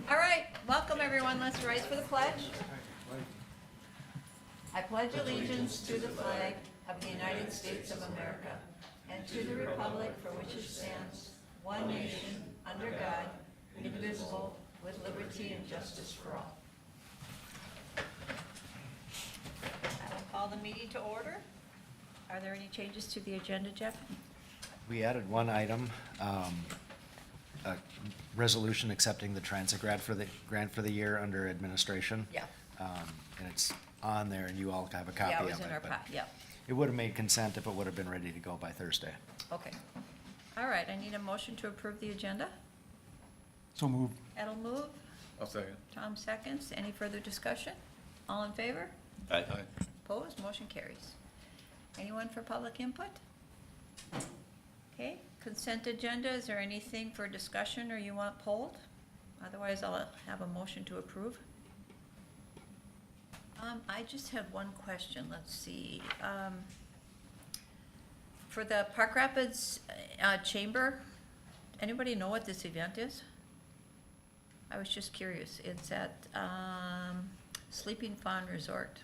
All right, welcome everyone. Let's rise for the pledge. I pledge allegiance to the flag of the United States of America and to the republic for which it stands, one nation, under God, indivisible, with liberty and justice for all. I will call the meeting to order. Are there any changes to the agenda, Jeff? We added one item, a resolution accepting the transit grant for the year under administration. Yeah. And it's on there, and you all have a copy Yeah, of it it. was in our but pot, yeah. It would have made consent if it would have been ready to go by Thursday. Okay. All right, I need a motion to approve the agenda. So moved. Ed'll move. I'll second. Tom seconds. Any further discussion? All in favor? Aye. Opposed? Motion carries. Anyone for public input? Okay, consent agenda. Is there anything for discussion or you want polled? Otherwise, I'll have a motion to approve. I just had one question. Let's see. For the Park Rapids Chamber, anybody know what this event is? I was just curious. It's at Sleeping Fawn Resort.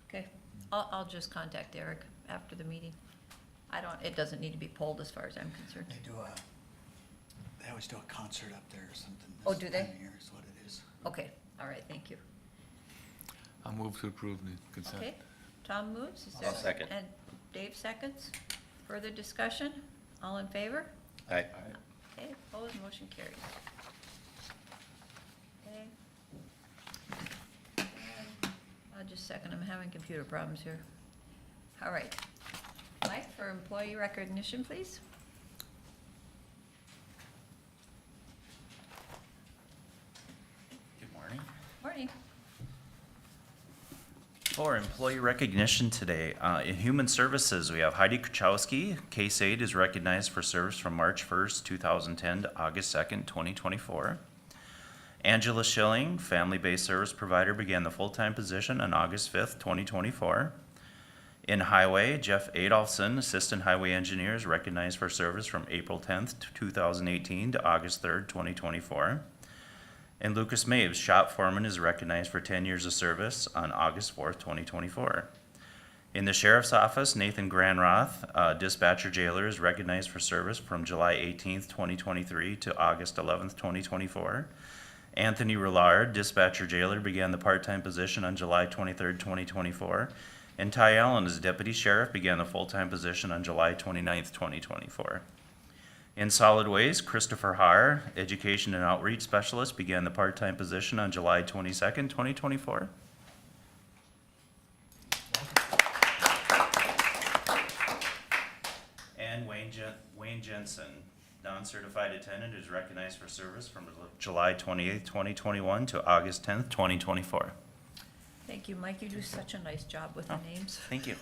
Okay, I'll just contact Eric after the meeting. It doesn't need to be polled as far as I'm concerned. They always do a concert up there or something. Oh, this do they? time of year is what it is. Okay, all right, thank you. I'll move to approve the consent. Okay, Tom moves. Is I'll there- second. And Dave seconds. Further discussion? All in favor? Aye. Okay, opposed, motion carries. Okay. I'll just second, I'm having computer problems here. All right. Mike, for employee recognition, please. Good morning. Morning. For employee recognition today, in Human Services, we have Heidi Kuchowski. Case 8 is recognized for service from March 1st, 2010 to August 2nd, 2024. Angela Schilling, family-based service provider, began the full-time position on August 5th, 2024. In Highway, Jeff Adolphson, assistant highway engineer, is recognized for service from April 10th, 2018 to August 3rd, 2024. And Lucas Maves, shop foreman, is recognized for 10 years of service on August 4th, 2024. In the sheriff's office, Nathan Granroth, dispatcher jailer, is recognized for service from July 18th, 2023 to August 11th, 2024. Anthony Roulard, dispatcher jailer, began the part-time position on July 23rd, 2024. And Ty Allen, as deputy sheriff, began the full-time position on July 29th, 2024. In solid waste, Christopher Haar, education and outreach specialist, began the part-time position on July 22nd, 2024. And Wayne Jensen, non-certified attendant, is recognized for service from July 28th, 2021 to August 10th, 2024. Thank you, Mike. You do such a nice job with the names. Thank you.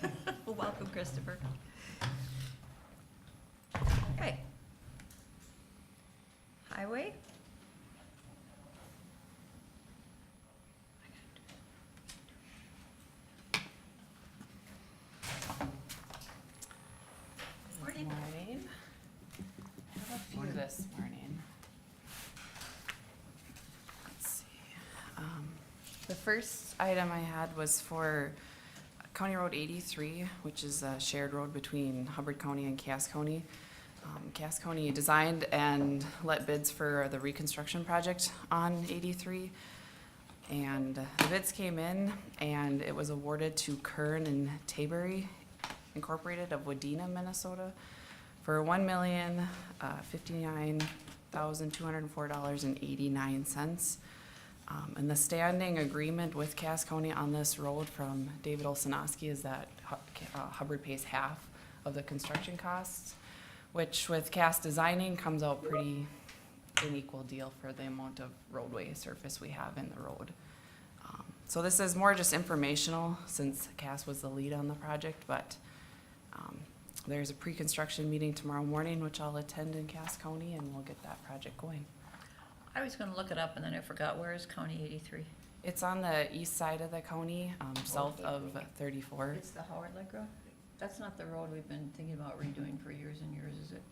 Welcome, Christopher. Okay. Highway? Morning. Morning. I have a few this morning. Let's see. The first item I had was for County Road 83, which is a shared road between Hubbard County and Cass County. Cass County designed and let bids for the reconstruction project on 83. And the bids came in and it was awarded to Kern and Taybury Incorporated of Wadena, Minnesota for $1,059,204.89. And the standing agreement with Cass County on this road from David Olsonowski is that Hubbard pays half of the construction costs, which with Cass designing comes out pretty an equal deal for the amount of roadway surface we have in the road. So this is more just informational since Cass was the lead on the project, but there's a pre-construction meeting tomorrow morning, which I'll attend in Cass County, and we'll get that project going. I was gonna look it up and then I forgot. Where is County 83? It's on the east side of the county, south of 34. It's the Howard Lake Road? That's not the road we've been thinking about redoing for years and years, is it?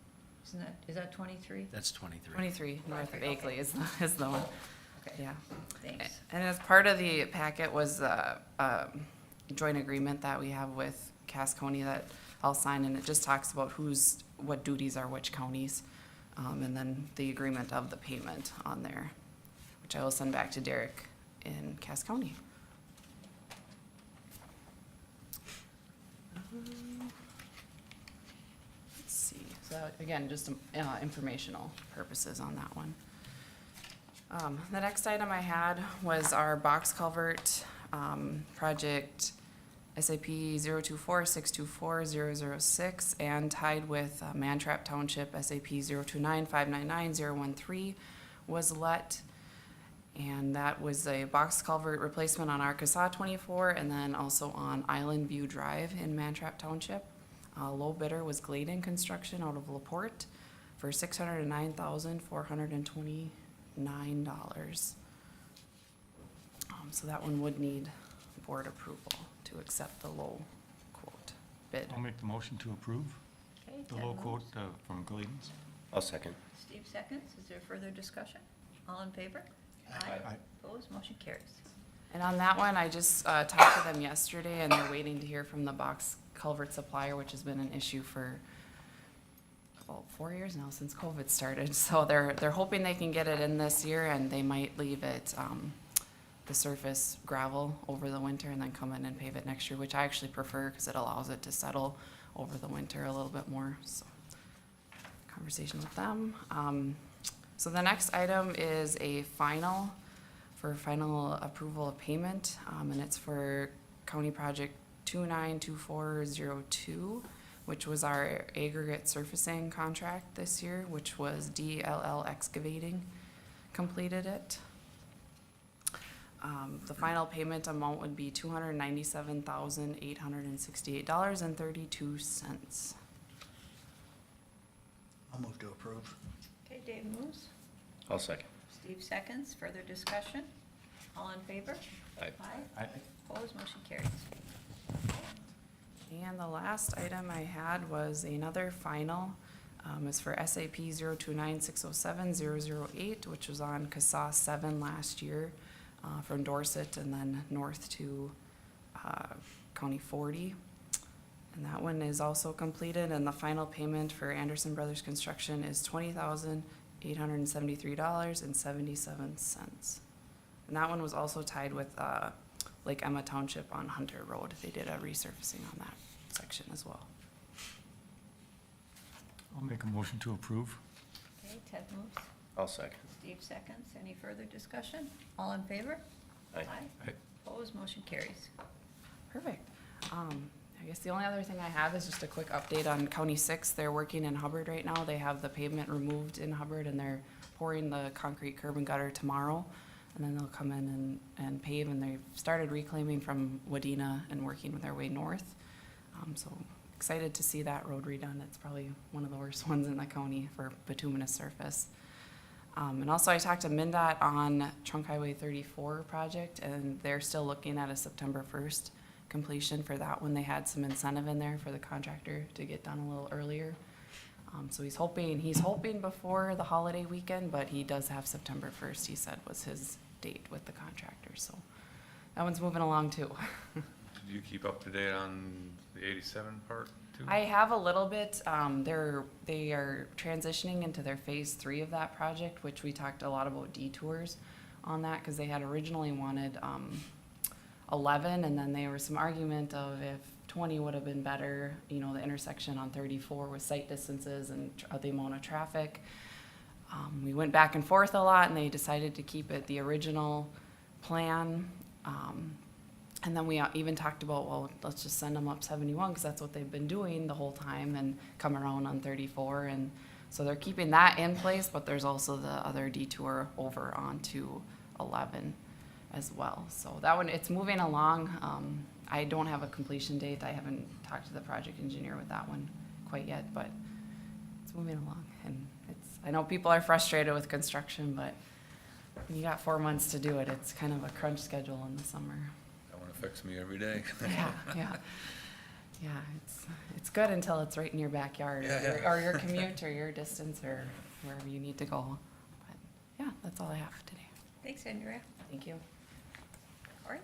is that 23? That's 23. 23, north of 23, Akeley okay. is the one, Okay, yeah. thanks. And as part of the packet was a joint agreement that we have with Cass County that I'll sign, and it just talks about what duties are which counties, and then the agreement of the payment on there, which I will send back to Derek in Cass County. Let's see, so again, just informational purposes on that one. The next item I had was our box culvert, project SAP 024-624-006, and tied with Mantrap Township SAP 029-599-013 was let. And that was a box culvert replacement on Arkansas 24, and then also on Island View Drive in Mantrap Township. Low bidder was Gladen Construction out of LaPorte for $609,429. So that one would need board approval to accept the low quote bid. I'll make the motion to approve Okay, the Ted low moves. quote from Gladen's. I'll second. Steve seconds. Is there further discussion? All in favor? Aye. Opposed? Motion carries. And on that one, I just talked to them yesterday, and they're waiting to hear from the box culvert supplier, which has been an issue for about 4 years now, since COVID started. So they're hoping they can get it in this year, and they might leave it, the surface gravel over the winter and then come in and pave it next year, which I actually prefer because it allows it to settle over the winter a little bit more, so. Conversation with them. So the next item is a final approval of payment, and it's for County Project 292402, which was our aggregate surfacing contract this year, which was DLL Excavating completed it. The final payment amount would be $297,868.32. I'll move to approve. Okay, Dave moves. I'll second. Steve seconds. Further discussion? All in favor? Aye. Aye. Opposed? Motion carries. And the last item I had was another final, is for SAP 029607008, which was on CASA 7 last year, from Dorset and then north to County 40. And that one is also completed, and the final payment for Anderson Brothers Construction is $20,873.77. And that one was also tied with like Emma Township on Hunter Road. They did a resurfacing on that section as well. I'll make a motion to approve. Okay, Ted moves. I'll second. Steve seconds. Any further discussion? All in favor? Aye. Aye. Opposed? Motion carries. Perfect. I guess the only other thing I have is just a quick update on County 6. They're working in Hubbard right now. They have the pavement removed in Hubbard, and they're pouring the concrete curb and gutter tomorrow. And then they'll come in and pave, and they've started reclaiming from Wadena and working their way north. So excited to see that road redone. It's probably one of the worst ones in the county for bituminous surface. And also I talked to MnDOT on Trunk Highway 34 project, and they're still looking at a September 1st completion for that one. They had some incentive in there for the contractor to get done a little earlier. So he's hoping before the holiday weekend, but he does have September 1st, he said, was his date with the contractor. So that one's moving along too. Did you keep up to date on the 87 part too? I have a little bit. They are transitioning into their phase 3 of that project, which we talked a lot about detours on that, because they had originally wanted 11, and then there was some argument of if 20 would have been better, the intersection on 34 with sight distances and the amount of traffic. We went back and forth a lot, and they decided to keep it the original plan. And then we even talked about, well, let's just send them up 71, because that's what they've been doing the whole time, and come around on 34. And so they're keeping that in place, but there's also the other detour over onto 11 as well. So that one, it's moving along. I don't have a completion date. I haven't talked to the project engineer with that one quite yet, but it's moving along. And I know people are frustrated with construction, but when you got 4 months to do it, it's kind of a crunch schedule in the summer. That one affects me every day. Yeah. Yeah, it's good until it's right in your backyard or your commute or your distance or wherever you need to go. But yeah, that's all I have today. Thanks, Andrea. Thank you. Cory?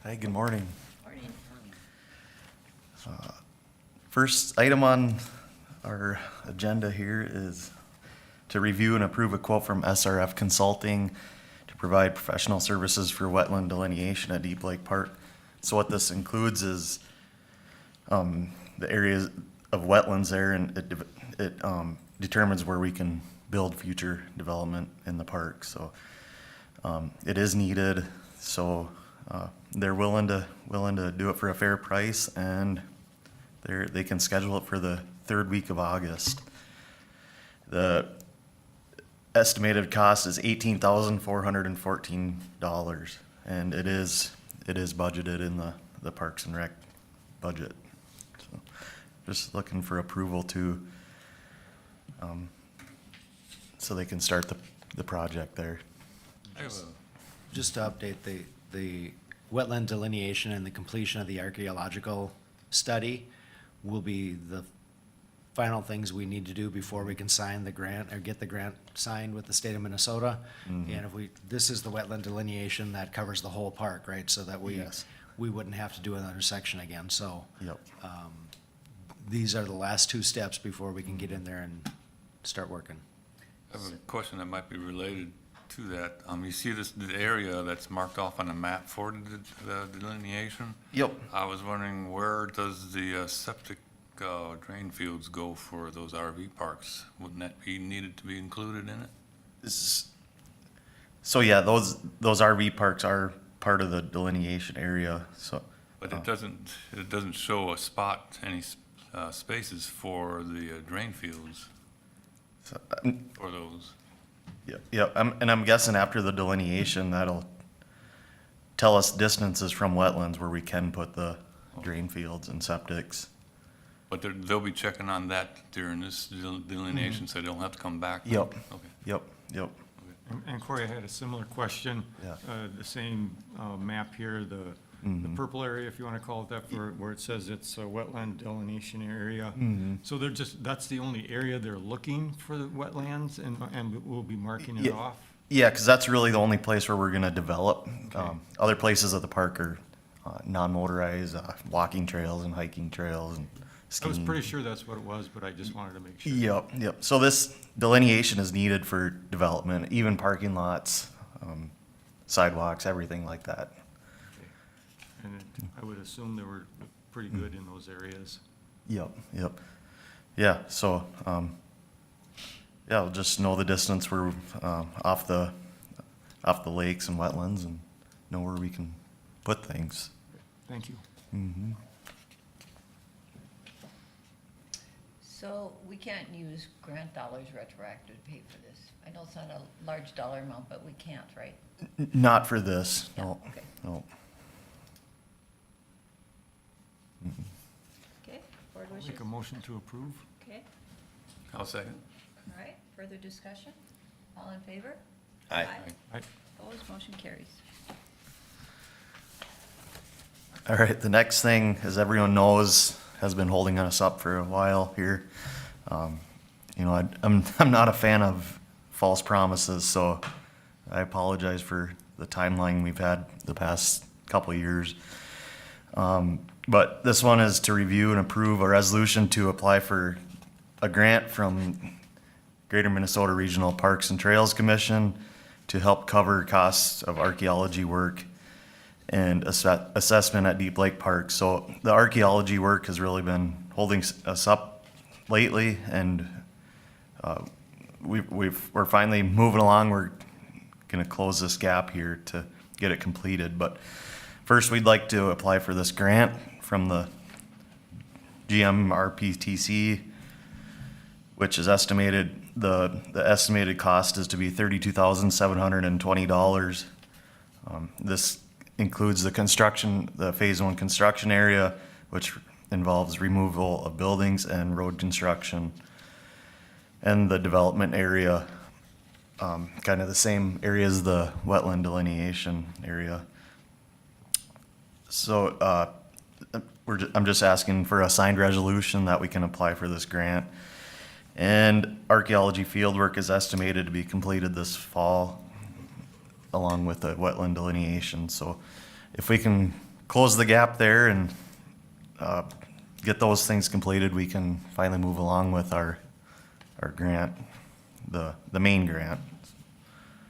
Hi, good morning. Morning. First item on our agenda here is to review and approve a quote from SRF Consulting to provide professional services for wetland delineation at Deep Lake Park. So what this includes is the areas of wetlands there, and it determines where we can build future development in the park. So it is needed, so they're willing to do it for a fair price, and they can schedule it for the third week of August. The estimated cost is $18,414, and it is budgeted in the Parks and Rec budget. So just looking for approval so they can start the project there. Just to update, the wetland delineation and the completion of the archaeological study will be the final things we need to do before we can sign the grant or get the grant signed with the state of Minnesota. And if this is the wetland delineation that covers the whole park, right? So that Yes. we wouldn't have to do another section again. So Yep. these are the last two steps before we can get in there and start working. I have a question that might be related to that. You see the area that's marked off on the map for the delineation? Yep. I was wondering, where does the septic drain fields go for those RV parks? Wouldn't that be needed to be included in it? So yeah, those RV parks are part of the delineation area, so. But it doesn't show a spot, any spaces for the drain fields So, for those. yeah, and I'm guessing after the delineation, that'll tell us distances from wetlands where we can put the drain fields and septics. But they'll be checking on that during this delineation, so they don't have to come back? Yep. Okay. Yep. And Cory, I had a similar question. Yeah. The same map here, the purple area, if you want to call it that, for where it says it's a wetland delineation area. So that's the only area they're looking for the wetlands, and we'll be marking it Yeah. off? Yeah, because that's really the only place where we're gonna develop. Okay. Other places of the park are non-motorized, walking trails and hiking trails and I skiing. was pretty sure that's what it was, but I just wanted to make sure. Yep. So this delineation is needed for development, even parking lots, sidewalks, everything like that. And I would assume they were pretty good in those areas. Yep. Yeah, so, we'll just know the distance we're, off the lakes and wetlands and know where we can put things. Thank you. So we can't use grant dollars retroactive to pay for this. I know it's not a large dollar amount, but we can't, right? Not for this, no, Okay. no. Okay, board wishes? Make a motion to approve? Okay, I'll second. all right, further discussion? All in favor? Aye. Aye. Opposed, motion carries. All right, the next thing, as everyone knows, has been holding us up for a while here. I'm not a fan of false promises, so I apologize for the timeline we've had the past couple of years. But this one is to review and approve a resolution to apply for a grant from Greater Minnesota Regional Parks and Trails Commission to help cover costs of archaeology work and assessment at Deep Lake Park. So the archaeology work has really been holding us up lately, and we're finally moving along. We're gonna close this gap here to get it completed. But first, we'd like to apply for this grant from the GMRPTC, which is estimated, the estimated cost is to be $32,720. This includes the construction, the phase one construction area, which involves removal of buildings and road construction, and the development area kind of the same area as the wetland delineation area. So, I'm just asking for a signed resolution that we can apply for this grant. And archaeology fieldwork is estimated to be completed this fall, along with the wetland delineation. So if we can close the gap there and get those things completed, we can finally move along with our grant, the main grant.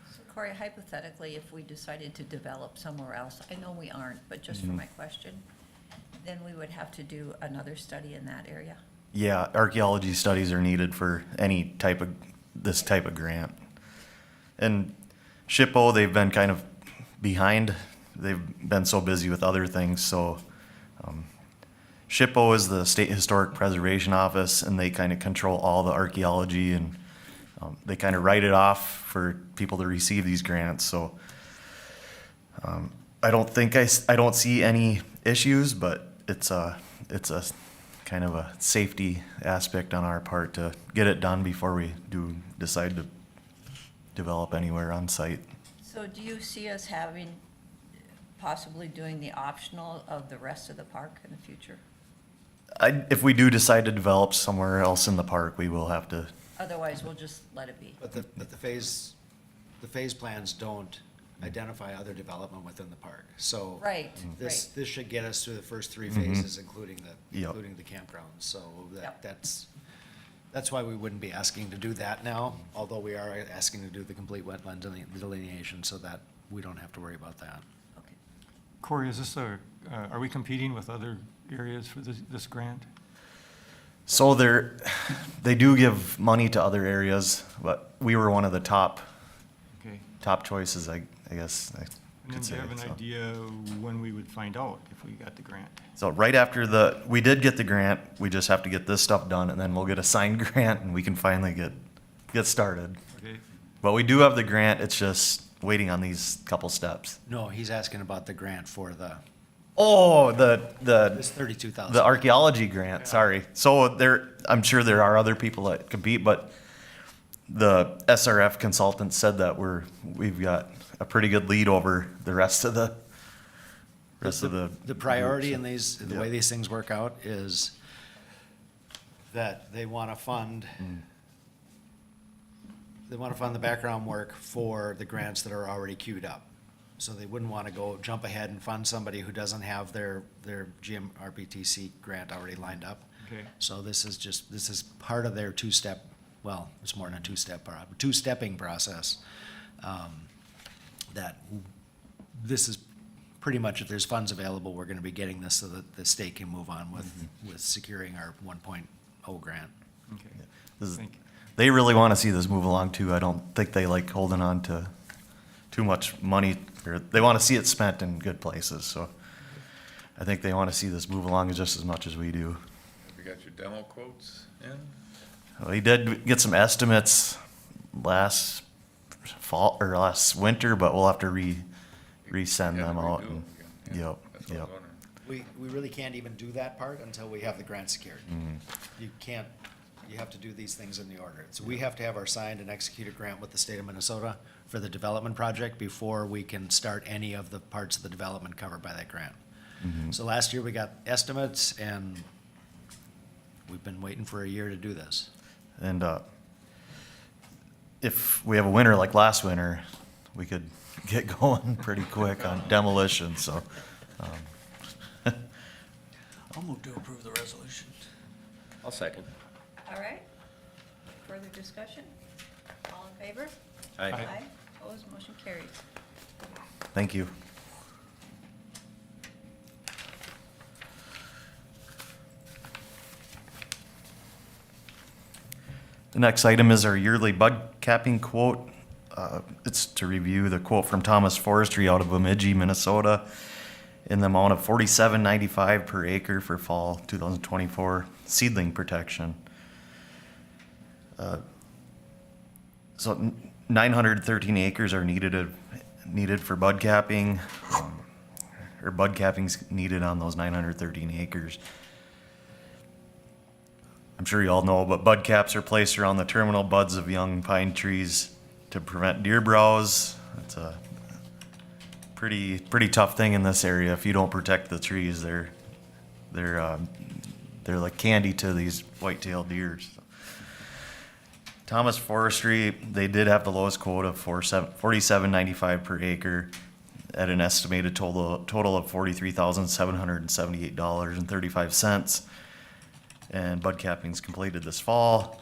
So Corey, hypothetically, if we decided to develop somewhere else, I know we aren't, but just for my question, then we would have to do another study in that area? Yeah, archaeology studies are needed for any type of, this type of grant. And SHPO, they've been kind of behind. They've been so busy with other things, so SHPO is the State Historic Preservation Office, and they kind of control all the archaeology, and they kind of write it off for people to receive these grants. So I don't see any issues, but it's a kind of a safety aspect on our part to get it done before we do decide to develop anywhere on site. So do you see us having, possibly doing the optional of the rest of the park in the future? If we do decide to develop somewhere else in the park, we will have to. Otherwise, we'll just let it be. But the phase plans don't identify other development within the park, so. Right, This right. should get us through the first three phases, including Yep. the campgrounds, so Yep. that's why we wouldn't be asking to do that now, although we are asking to do the complete wetland delineation, so that we don't have to worry about that. Okay. Corey, is this are we competing with other areas for this grant? So they do give money to other areas, but we were one of the top Okay. choices, I guess I And then could do say. you have an so. idea when we would find out if we got the grant? So right after we did get the grant, we just have to get this stuff done, and then we'll get a signed grant, and we can finally get started. Okay, But we do have the grant, it's just waiting on these couple steps. No, he's asking about the grant for Oh, this 32,000. the archaeology grant, sorry. So I'm sure there are other people that compete, but the SRF consultant said that we've got a pretty good lead over the rest of the The priority in groups. the way these things work out is that they want to fund the background work for the grants that are already queued up. So they wouldn't want to jump ahead and fund somebody who doesn't have their GMRPTC grant already lined up. okay. So this is part of their two-step, well, it's more than a two-stepping process. That this is pretty much, if there's funds available, we're gonna be getting this so that the state can move on with securing our 1.0 grant. Okay. This is- Thank you. They really want to see this move along too. I don't think they like holding on to too much money, or they want to see it spent in good places, so I think they want to see this move along just as much as we do. Have you got your demo quotes in? We did get some estimates last fall, or last winter, but we'll have to resend Yeah, them out. redo and- again. Yeah, Yep, that's what I yep. was wondering. We really can't even do that part until we have the grant secured. You have to do these things in the order. So we have to have our signed and executed grant with the state of Minnesota for the development project before we can start any of the parts of the development covered by that grant. So last year we got estimates, and we've been waiting for a year to do this. And if we have a winter like last winter, we could get going pretty quick on demolition, so. I'll move to approve the resolution. I'll second. All right. Further discussion? All in favor? Aye. Aye. Opposed, motion carries. Thank you. The next item is our yearly bud capping quote. It's to review the quote from Thomas Forestry out of Bemidji, Minnesota, in the amount of $47.95 per acre for fall 2024 seedling protection. So 913 acres are needed for bud capping, or bud capping's needed on those 913 acres. I'm sure you all know, but bud caps are placed around the terminal buds of young pine trees to prevent deer browse. It's a pretty tough thing in this area. If you don't protect the trees, they're like candy to these white-tailed deers. Thomas Forestry, they did have the lowest quote of $47.95 per acre at an estimated total of $43,778.35. And bud capping's completed this fall.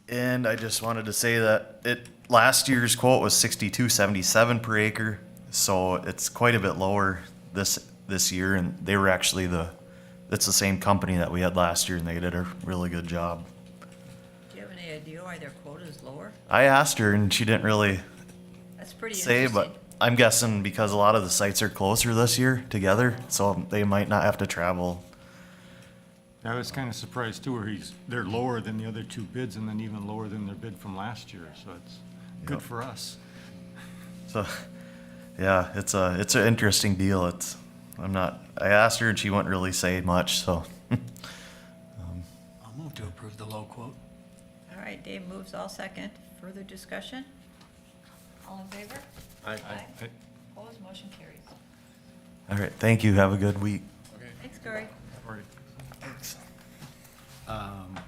And I just wanted to say that last year's quote was $62.77 per acre, so it's quite a bit lower this year. And they were actually it's the same company that we had last year, and they did a really good job. Do you have any idea why their quota is lower? I asked her, and she didn't really That's pretty say, interesting. but I'm guessing because a lot of the sites are closer this year together, so they might not have to travel. I was kind of surprised too, where they're lower than the other two bids and then even lower than their bid from last year, so it's good Yep. for us. So, yeah, it's an interesting deal. I asked her and she wouldn't really say much, so. I'll move to approve the low quote. All right, Dave moves, all second. Further discussion? All in favor? Aye. I- Opposed, motion carries. All right, thank you. Have a good week. Thanks, Cory. all right.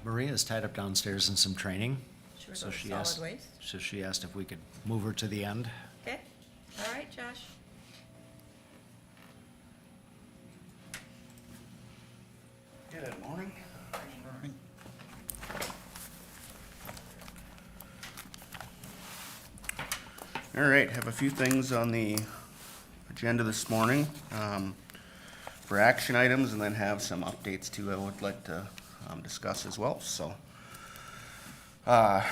Maria's tied up downstairs in some training. Should we So go to she solid asked, waste? so she asked if we could move her to the end. Okay, all right, Josh. Good morning. All right, have a few things on the agenda this morning for action items, and then have some updates too I would like to discuss as well. So, the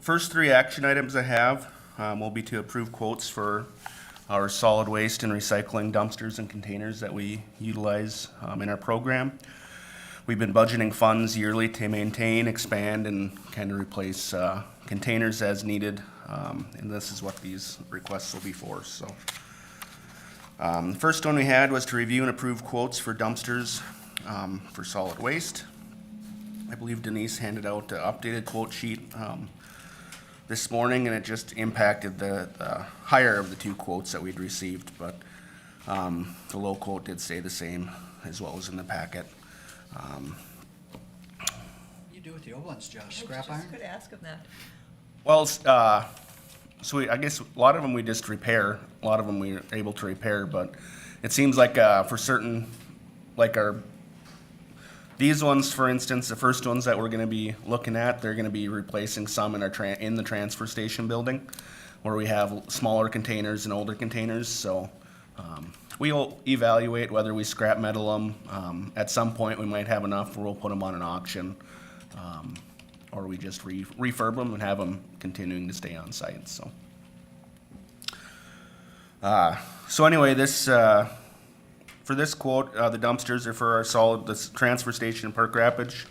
first three action items I have will be to approve quotes for our solid waste and recycling dumpsters and containers that we utilize in our program. We've been budgeting funds yearly to maintain, expand, and kind of replace containers as needed, and this is what these requests will be for. So, the first one we had was to review and approve quotes for dumpsters for solid waste. I believe Denise handed out the updated quote sheet this morning, and it just impacted the higher of the two quotes that we'd received, but the low quote did stay the same as well as in the packet. What do you do with the old ones, Josh? Scrap Just iron? could ask him that. Well, so I guess a lot of them we just repair, a lot of them we're able to repair, but it seems like for certain, like these ones, for instance, the first ones that we're gonna be looking at, they're gonna be replacing some in in the transfer station building, where we have smaller containers and older containers, so we'll evaluate whether we scrap metal them. At some point, we might have enough where we'll put them on an auction, or we just refurb them and have them continuing to stay on site, so. So anyway, for this quote, the dumpsters are for this transfer station in Park Rapids,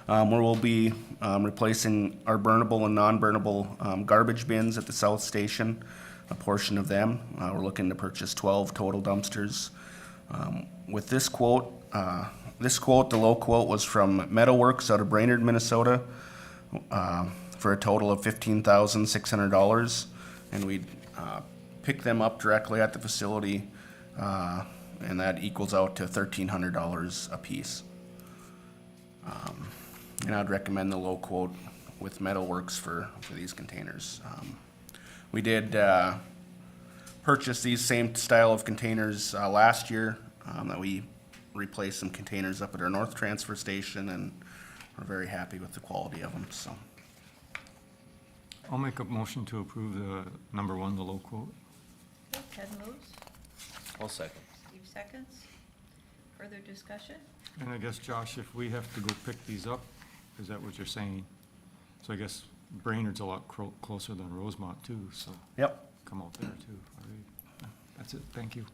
where we'll be replacing our burnable and non-burnable garbage bins at the south station, a portion of them. We're looking to purchase 12 total dumpsters. With this quote, the low quote was from Metalworks out of Brainerd, Minnesota, for a total of $15,600, and we'd pick them up directly at the facility, and that equals out to $1,300 a piece. And I'd recommend the low quote with Metalworks for these containers. We did purchase these same style of containers last year, that we replaced some containers up at our north transfer station, and we're very happy with the quality of them, so. I'll make a motion to approve the number one, the low quote. Okay, Ted moves, I'll second. Steve seconds. Further discussion? And I guess, Josh, if we have to go pick these up, is that what you're saying? So I guess Brainerd's a lot closer than Rosemont too, so Yep. come out there too. All right. That's it, thank you.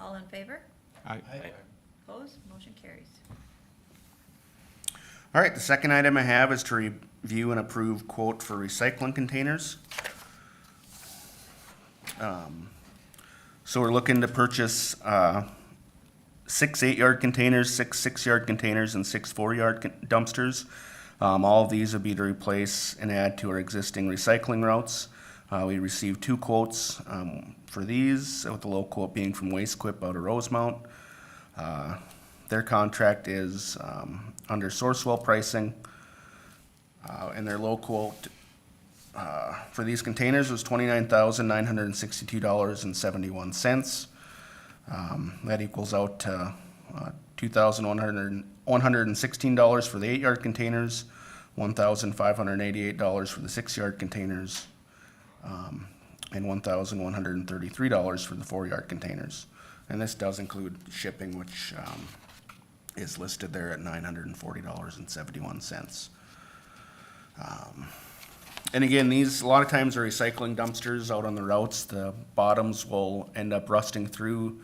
All in favor? Aye. Opposed, motion carries. All right, the second item I have is to review and approve quote for recycling containers. So we're looking to purchase 6 8-yard containers, 6 6-yard containers, and 6 4-yard dumpsters All of these would be to replace and add to our existing recycling routes. We received 2 quotes for these, with the low quote being from Waste Quip out of Rosemount. Their contract is under Sourcewell pricing, and their low quote for these containers was $29,962.71. That equals out to $2,116 for the 8-yard containers, $1,588 for the 6-yard containers, and $1,133 for the 4-yard containers. And this does include shipping, which is listed there at $940.71. And again, these, a lot of times are recycling dumpsters out on the routes. The bottoms will end up rusting through.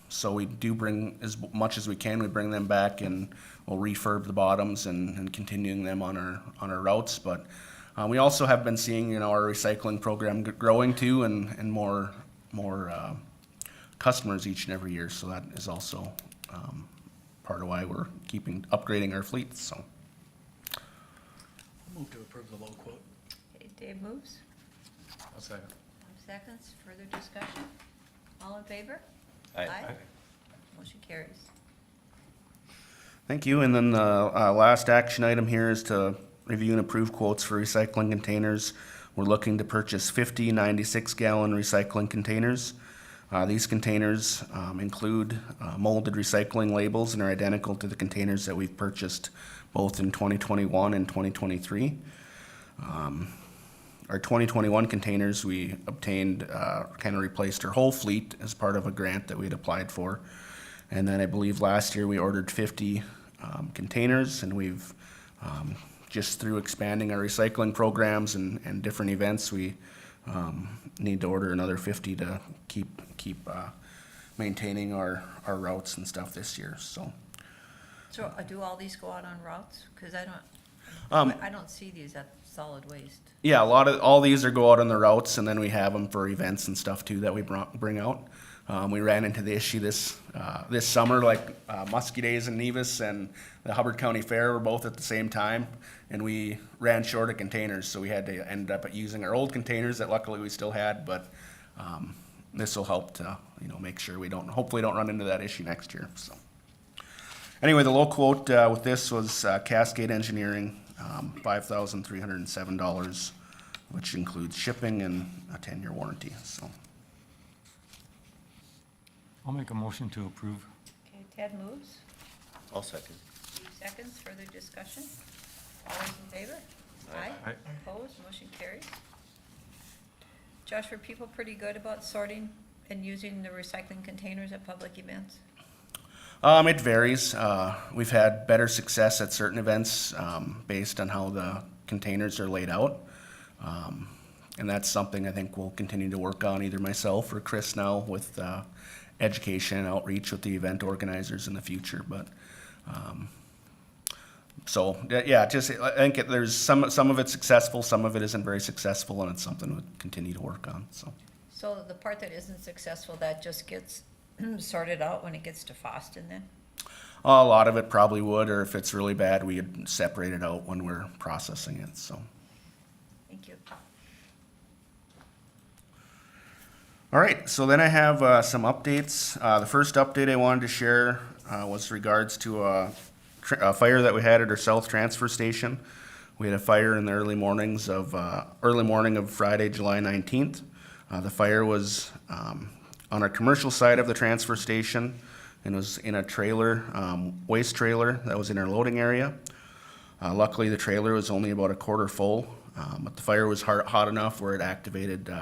So we do bring, as much as we can, we bring them back and we'll refurb the bottoms and continuing them on our routes. But we also have been seeing, you know, our recycling program growing too, and more customers each and every year. So that is also part of why we're upgrading our fleets, so. Move to approve the low quote. Okay, Dave moves. I'll second. Bob seconds. Further discussion? All in favor? Aye. Motion carries. Thank you. And then the last action item here is to review and approve quotes for recycling containers. We're looking to purchase 50 96-gallon recycling containers. These containers include molded recycling labels and are identical to the containers that we've purchased both in 2021 and 2023. Our 2021 containers, we obtained, kind of replaced our whole fleet as part of a grant that we'd applied for. And then I believe last year we ordered 50 containers, and we've, just through expanding our recycling programs and different events, we need to order another 50 to keep maintaining our routes and stuff this year, so. So do all these go out on routes? Because I don't see these at solid waste. Yeah, all these go out on the routes, and then we have them for events and stuff too that we bring out. We ran into the issue this summer, like Muskie Days in Nevis and the Hubbard County Fair were both at the same time, and we ran short of containers, so we had to end up using our old containers that luckily we still had, but this will help to, you know, make sure hopefully don't run into that issue next year, so. Anyway, the low quote with this was Cascade Engineering, $5,307, which includes shipping and a 10-year warranty, so. I'll make a motion to approve. Okay, Ted moves. I'll second. Steve seconds. Further discussion? All those in favor? Aye. Aye. Opposed? Motion carries. Josh, were people pretty good about sorting and using the recycling containers at public events? It varies. We've had better success at certain events based on how the containers are laid out. And that's something I think we'll continue to work on, either myself or Chris now with education and outreach with the event organizers in the future. But so yeah, just I think there's some of it's successful, some of it isn't very successful, and it's something we'll continue to work on. So the part that isn't successful, that just gets sorted out when it gets to Foston then? A lot of it probably would, or if it's really bad, we'd separate it out when we're processing it, so. Thank you. All right, so then I have some updates. The first update I wanted to share was regards to a fire that we had at our South Transfer Station. We had a fire in the early morning of Friday, July 19th. The fire was on our commercial side of the transfer station, and was in a trailer, waste trailer that was in our loading area. Luckily, the trailer was only about a quarter full, but the fire was hot enough where it activated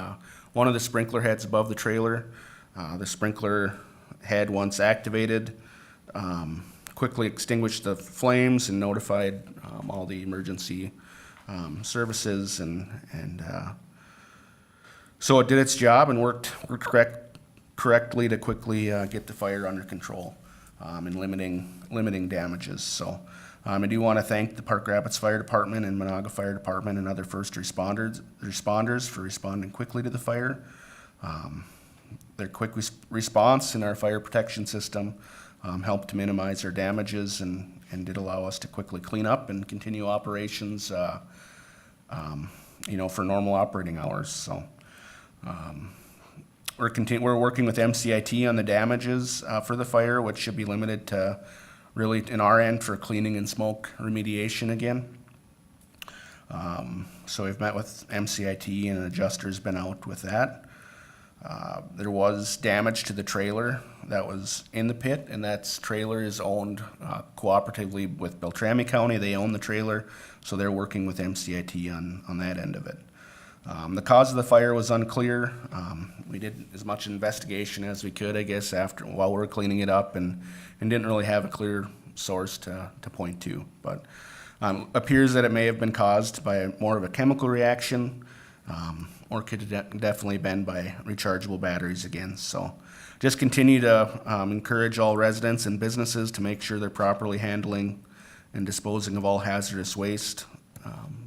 one of the sprinkler heads above the trailer. The sprinkler head, once activated, quickly extinguished the flames and notified all the emergency services, and so it did its job and worked correctly to quickly get the fire under control and limiting damages. So I do want to thank the Park Rapids Fire Department and Monaga Fire Department and other first responders for responding quickly to the fire. Their quick response in our fire protection system helped to minimize our damages and and did allow us to quickly clean up and continue operations, for normal operating hours, so. We're working with MCIT on the damages for the fire, which should be limited to really in our end for cleaning and smoke remediation again. So we've met with MCIT and an adjuster's been out with that. There was damage to the trailer that was in the pit, and that trailer is owned cooperatively with Beltrami County. They own the trailer, so they're working with MCIT on that end of it. The cause of the fire was unclear. We did as much investigation as we could, I guess, while we were cleaning it up, and didn't really have a clear source to point to. But appears that it may have been caused by more of a chemical reaction, or could have definitely been by rechargeable batteries again. So just continue to encourage all residents and businesses to make sure they're properly handling and disposing of all hazardous waste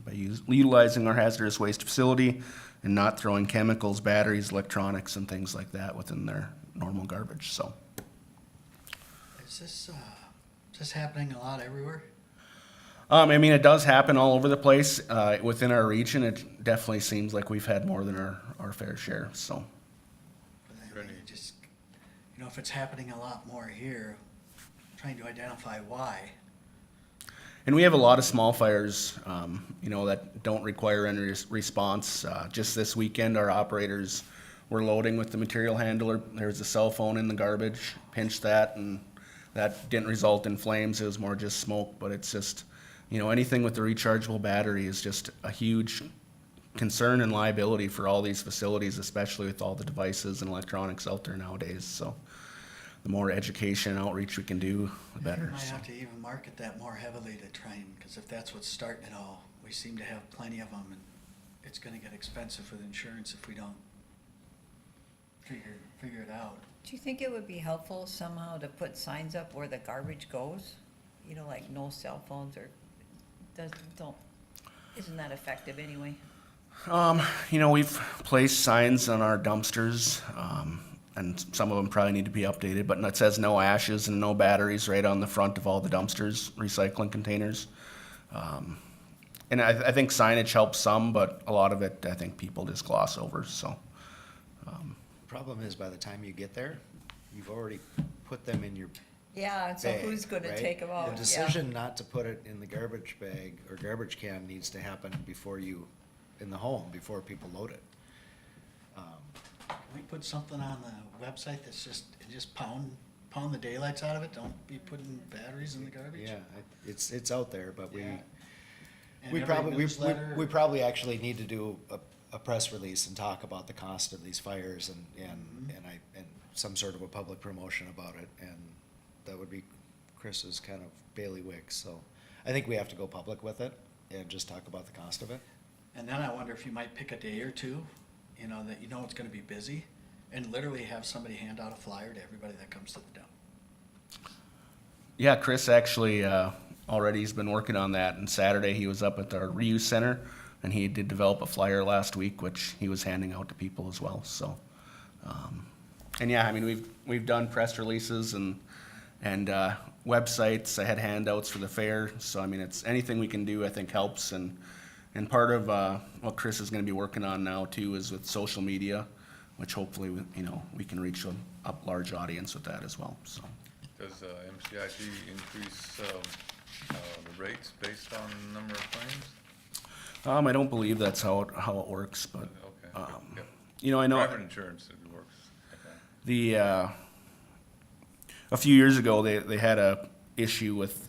by utilizing our hazardous waste facility and not throwing chemicals, batteries, electronics, and things like that within their normal garbage, so. Is this happening a lot everywhere? It does happen all over the place. Within our region, it definitely seems like we've had more than our fair share, so. But I mean, if it's happening a lot more here, trying to identify why. And we have a lot of small fires, that don't require any response. Just this weekend, our operators were loading with the material handler. There was a cell phone in the garbage, pinched that, and that didn't result in flames. It was more just smoke, but it's just, anything with the rechargeable battery is just a huge concern and liability for all these facilities, especially with all the devices and electronics out there nowadays. So the more education and outreach we can do, the better. We might So. have to even market that more heavily to try and, because if that's what's starting it all, we seem to have plenty of them, and it's gonna get expensive for the insurance if we don't figure it out. Do you think it would be helpful somehow to put signs up where the garbage goes? Like no cell phones or isn't that effective anyway? We've placed signs on our dumpsters, and some of them probably need to be updated, but it says no ashes and no batteries right on the front of all the dumpsters, recycling containers. And I think signage helps some, but a lot of it, I think people just gloss over, so. Problem is, by the time you get there, you've already put them in your Yeah, and so bag, who's gonna right? take them out? The decision not to put it in the garbage bag or garbage can needs to happen in the home, before people load it. Can we put something on the website that's just pound the daylights out of it? Don't be putting batteries in the garbage? Yeah, it's out there, but Yeah. And we every probably, newsletter- we probably actually need to do a press release and talk about the cost of these fires and some sort of a public promotion about it, and that would be Chris's kind of bailiwick, so I think we have to go public with it and just talk about the cost of it. And then I wonder if you might pick a day or two, that it's gonna be busy, and literally have somebody hand out a flyer to everybody that comes to the dump. Yeah, Chris actually, already has been working on that, and Saturday he was up at our reuse center, and he did develop a flyer last week, which he was handing out to people as well, so. And yeah, we've done press releases and websites. I had handouts for the fair, so it's anything we can do, I think helps, and part of, what Chris is gonna be working on now too is with social media, which hopefully, we can reach a large audience with that as well, so. Does MCIT increase the rates based on the number of claims? I don't believe that's how it works, but, Okay. Yep. I know. Private insurance, it works. Okay. A few years ago, they had a issue with,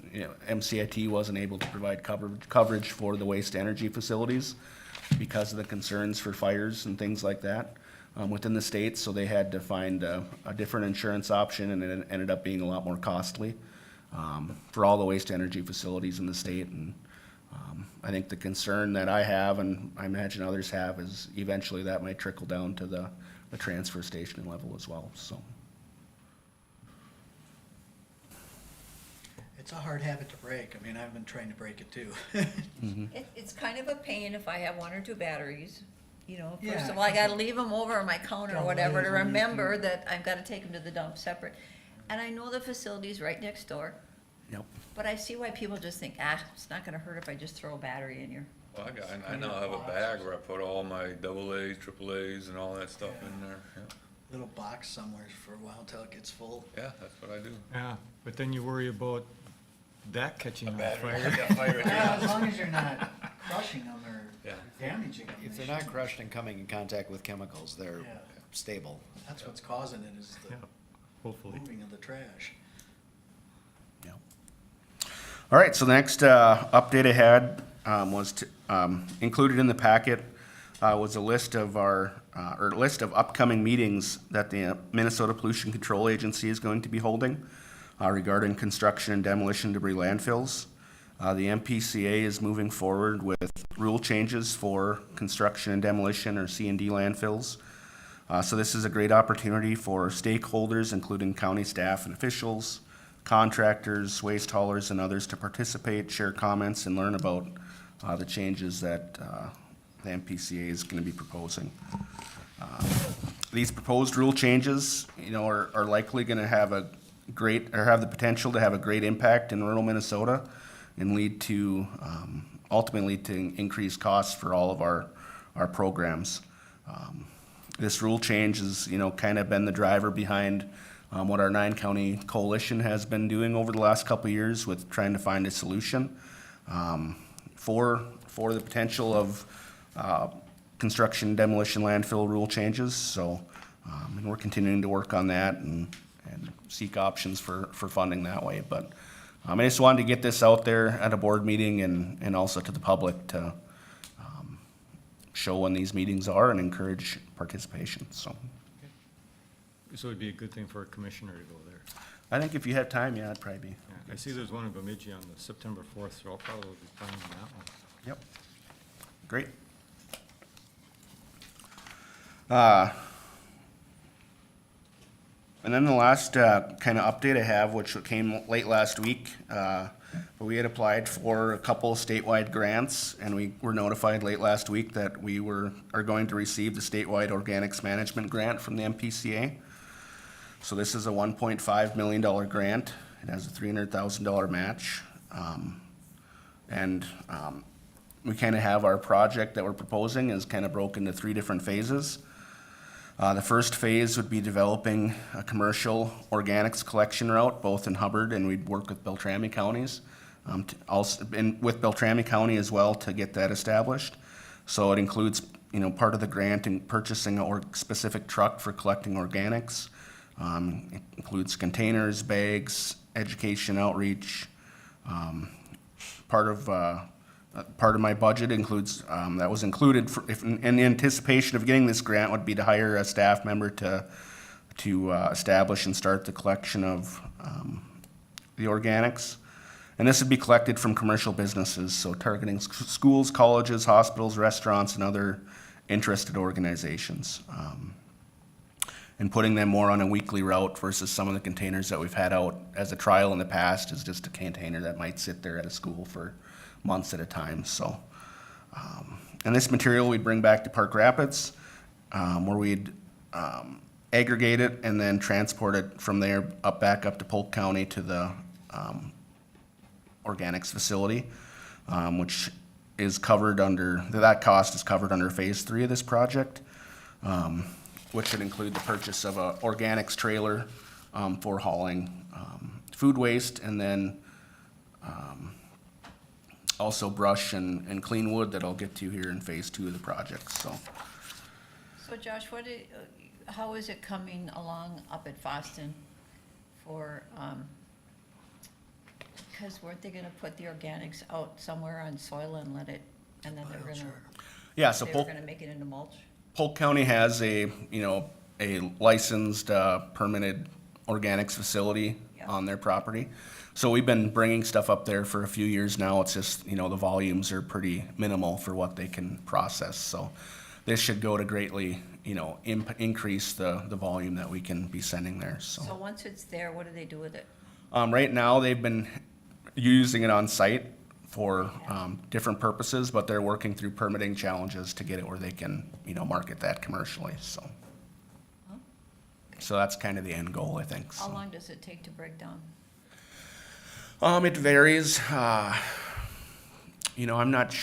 MCIT wasn't able to provide coverage for the waste energy facilities because of the concerns for fires and things like that, within the state, so they had to find a different insurance option, and it ended up being a lot more costly, for all the waste energy facilities in the state, and, I think the concern that I have, and I imagine others have, is eventually that might trickle down to the transfer station level as well, so. It's a hard habit to break. I've been trying to break it too. It's kind of a pain if I have one or two batteries. First Yeah. of all, I gotta leave them over on my counter or Don't whatever to leave 'em. remember that I've gotta take them to the dump separate. And I know the facility's right next door. Yep. But I see why people just think, it's not gonna hurt if I just throw a battery in here. Well, I now have a bag where I put all my double A's, triple A's and all that stuff in there, yeah. Little box somewhere for a while until it gets full. Yeah, that's what I do. Yeah, but then you worry about that catching on fire. Yeah, as long as you're not crushing them or Yeah. damaging them. If they they're not shouldn't. crushed and coming in contact with chemicals, they're Yeah. stable. That's what's causing it, is Yeah, the hopefully. moving of the trash. Yep. All right, so the next update I had was included in the packet was a list of list of upcoming meetings that the Minnesota Pollution Control Agency is going to be holding regarding construction and demolition debris landfills. The MPCA is moving forward with rule changes for construction and demolition, or C&D landfills. So this is a great opportunity for stakeholders, including county staff and officials, contractors, waste haulers, and others to participate, share comments, and learn about the changes that the MPCA is going to be proposing. These proposed rule changes, are likely going to have have the potential to have a great impact in rural Minnesota and lead to ultimately to increased costs for all of our programs. This rule change has, kind of been the driver behind what our 9-county coalition has been doing over the last couple of years with trying to find a solution for the potential of construction, demolition, landfill rule changes. So, and we're continuing to work on that and seek options for funding that way. But I just wanted to get this out there at a board meeting and also to the public to show when these meetings are and encourage participation, so. So it'd be a good thing for a commissioner to go there. I think if you have time, yeah, it'd probably be. Yeah, I see there's one in Bemidji on the September 4th, so I'll probably be planning on that one. Yep. Great. And then the last kind of update I have, which came late last week, but we had applied for a couple statewide grants, and we were notified late last week that we are going to receive the statewide organics management grant from the MPCA. So this is a $1.5 million grant. It has a $300,000 match. We kind of have our project that we're proposing is kind of broken into 3 different phases. The first phase would be developing a commercial organics collection route, both in Hubbard, and we'd work with Beltrami counties, and with Beltrami County as well to get that established. So it includes, part of the grant in purchasing a specific truck for collecting organics. It includes containers, bags, education outreach. Part of my budget includes, that was included in anticipation of getting this grant would be to hire a staff member to establish and start the collection of the organics. And this would be collected from commercial businesses, so targeting schools, colleges, hospitals, restaurants, and other interested organizations. And putting them more on a weekly route versus some of the containers that we've had out as a trial in the past is just a container that might sit there at a school for months at a time. So, and this material we'd bring back to Park Rapids, where we'd aggregate it and then transport it from there back up to Polk County to the organics facility, which is covered under, that cost is covered under phase 3 of this project, which would include the purchase of a organics trailer for hauling food waste, and then also brush and clean wood that I'll get to here in phase 2 of the project, so. So Josh, how is it coming along up at Foston for, because weren't they gonna put the organics out somewhere on soil and let it, and then they're gonna, Yeah, so they were Polk, gonna make it into mulch? Polk County has a licensed, permitted organics facility Yeah. on their property. So we've been bringing stuff up there for a few years now. It's just, the volumes are pretty minimal for what they can process. So this should go to greatly, increase the volume that we can be sending there, So once it's there, what do they do with it? Right now, they've been using it on site for different purposes, but they're working through permitting challenges to get it where they can, market that commercially, so. So that's kind of the end goal, I think. How So. long does it take to break down? It varies. I'm not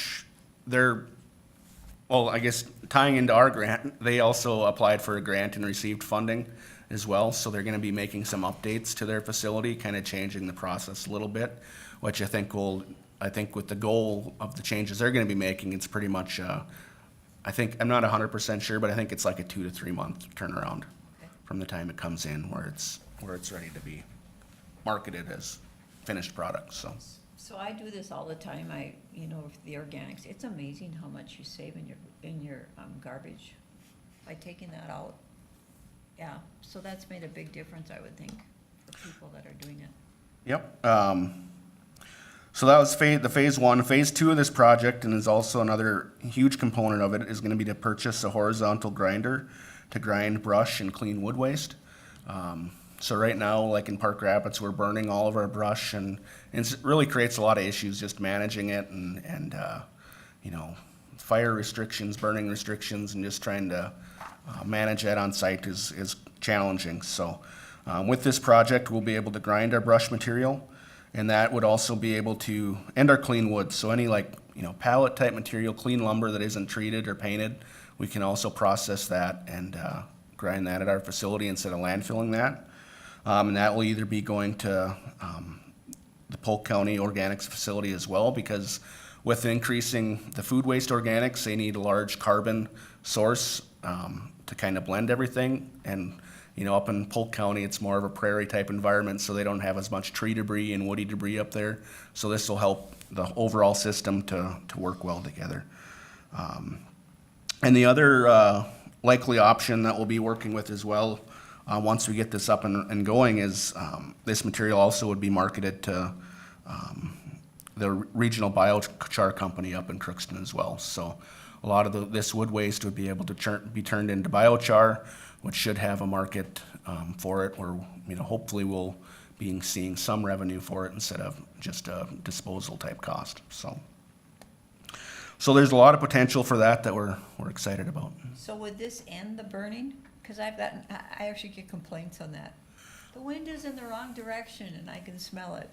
well, I guess tying into our grant, they also applied for a grant and received funding as well. So they're gonna be making some updates to their facility, kind of changing the process a little bit, which I think with the goal of the changes they're gonna be making, it's pretty much, I'm not 100% sure, but I think it's like a 2 to 3 month turnaround from the time it comes in where it's ready to be marketed as finished product, so. So I do this all the time, with the organics, it's amazing how much you save in your garbage by taking that out. Yeah, so that's made a big difference, I would think, for people that are doing it. Yep. So that was the phase one. Phase two of this project, and is also another huge component of it, is gonna be to purchase a horizontal grinder to grind brush and clean wood waste. So right now, like in Park Rapids, we're burning all of our brush, and it really creates a lot of issues just managing it and fire restrictions, burning restrictions, and just trying to manage that on site is challenging. So with this project, we'll be able to grind our brush material, and that would also be able to, and our clean wood. So any pallet type material, clean lumber that isn't treated or painted, we can also process that and grind that at our facility instead of landfilling that. And that will either be going to the Polk County Organics facility as well, because with increasing the food waste organics, they need a large carbon source to kind of blend everything. And up in Polk County, it's more of a prairie type environment, so they don't have as much tree debris and woody debris up there. So this will help the overall system to work well together. And the other likely option that we'll be working with as well, once we get this up and going, is this material also would be marketed to the regional biochar company up in Crookston as well. So a lot of this wood waste would be able to be turned into biochar, which should have a market for it, or hopefully we'll be seeing some revenue for it instead of just a disposal type cost. So there's a lot of potential for that we're excited about. So would this end the burning? Because I actually get complaints on that. The wind is in the wrong direction and I can smell it.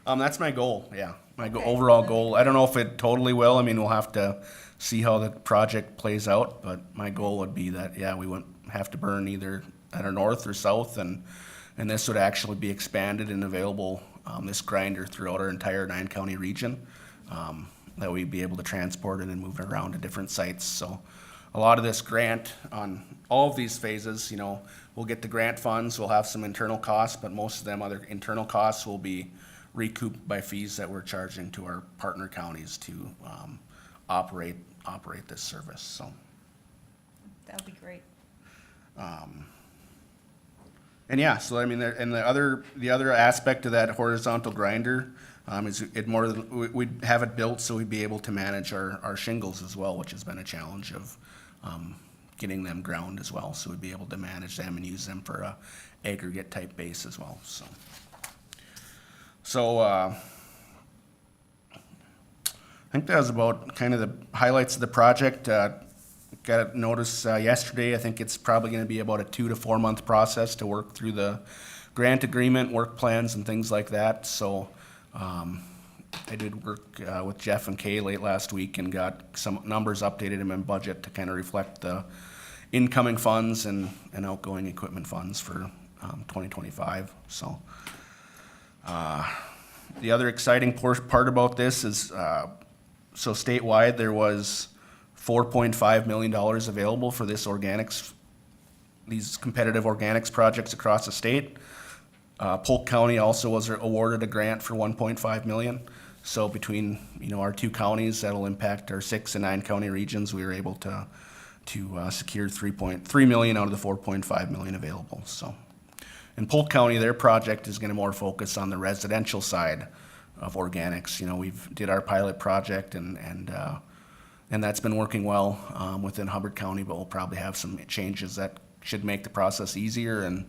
That's my goal, yeah. My Okay. overall goal. I don't know if it totally will. I mean, we'll have to see how the project plays out, but my goal would be that, yeah, we wouldn't have to burn either at our north or south, and this would actually be expanded and available, this grinder throughout our entire 9-county region, that we'd be able to transport it and move it around to different sites. So a lot of this grant on all of these phases, we'll get the grant funds, we'll have some internal costs, but most of them other internal costs will be recouped by fees that we're charging to our partner counties to operate this service. So That would be great. and yeah, so I mean, the other aspect of that horizontal grinder is we'd have it built so we'd be able to manage our shingles as well, which has been a challenge of getting them ground as well. So we'd be able to manage them and use them for a aggregate type base as well. So I think that was about kind of the highlights of the project. Got a notice yesterday. I think it's probably going to be about a 2 to 4 month process to work through the grant agreement, work plans, and things like that. So I did work with Jeff and Kay late last week and got some numbers updated in my budget to kind of reflect the incoming funds and outgoing equipment funds for 2025. So the other exciting part about this is, so statewide there was $4.5 million available for these competitive organics projects across the state. Polk County also was awarded a grant for $1.5 million. So between our two counties, that'll impact our 6 and 9 county regions. We were able to secure $3.3 million out of the $4.5 million available. So in Polk County, their project is going to more focus on the residential side of organics. We've did our pilot project and that's been working well within Hubbard County, but we'll probably have some changes that should make the process easier and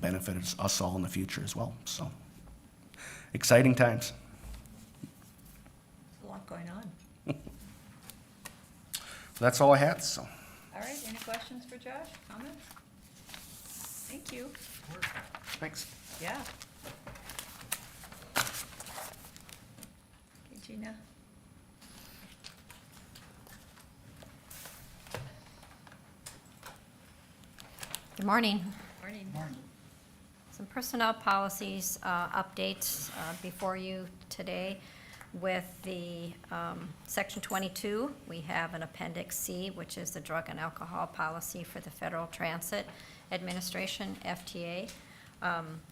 benefit us all in the future as well. So exciting times. There's a lot going on. That's all I had. So All right, any questions for Josh? Comments? Thank you. thanks. Yeah. Gina. Good morning. Morning. Some personnel policies updates before you today. With the Section 22, we have an Appendix C, which is the drug and alcohol policy for the Federal Transit Administration, FTA.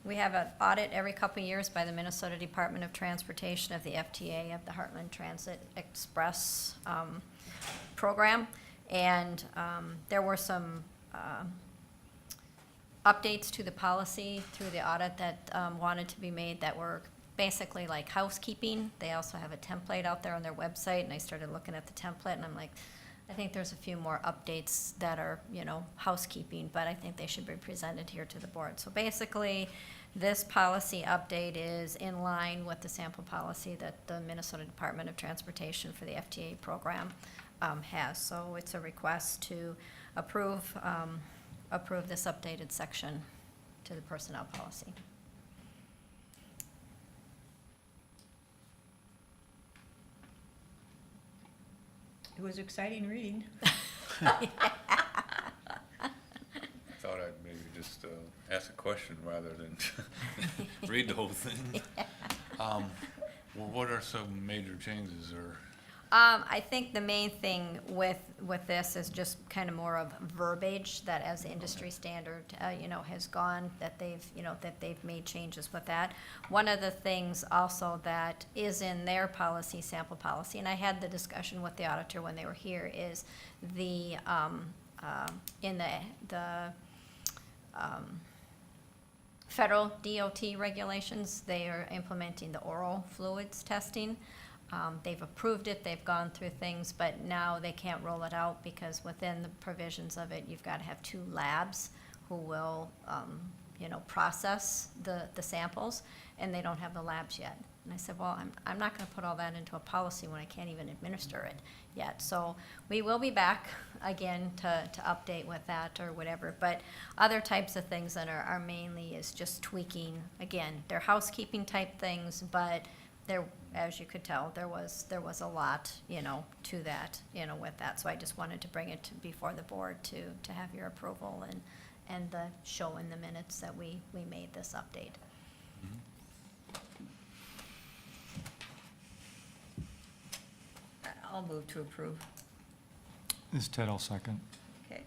We have an audit every couple of years by the Minnesota Department of Transportation of the FTA, of the Heartland Transit Express program. And there were some updates to the policy through the audit that wanted to be made that were basically like housekeeping. They also have a template out there on their website, and I started looking at the template, and I'm like, I think there's a few more updates that are, you know, housekeeping, but I think they should be presented here to the board. So basically, this policy update is in line with the sample policy that the Minnesota Department of Transportation for the FTA program has. So it's a request to approve this updated section to the personnel policy. It was exciting reading. Thought I'd maybe just ask a question rather than read the whole thing. Well, what are some major changes or? I think the main thing with this is just kind of more of verbiage that as the industry standard, you know, has gone, that they've made changes with that. One of the things also that is in their policy, sample policy, and I had the discussion with the auditor when they were here, is the, in the federal DOT regulations, they are implementing the oral fluids testing. They've approved it, they've gone through things, but now they can't roll it out because within the provisions of it, you've got to have 2 labs who will, you know, process the samples, and they don't have the labs yet. And I said, well, I'm not gonna put all that into a policy when I can't even administer it yet. So we will be back again to update with that or whatever, but other types of things that are mainly is just tweaking. Again, they're housekeeping type things, but there, as you could tell, there was a lot, you know, to that, you know, with that. So I just wanted to bring it to before the board to have your approval and the show in the minutes that we made this update. I'll move to approve. This is Ted, I'll second. Okay.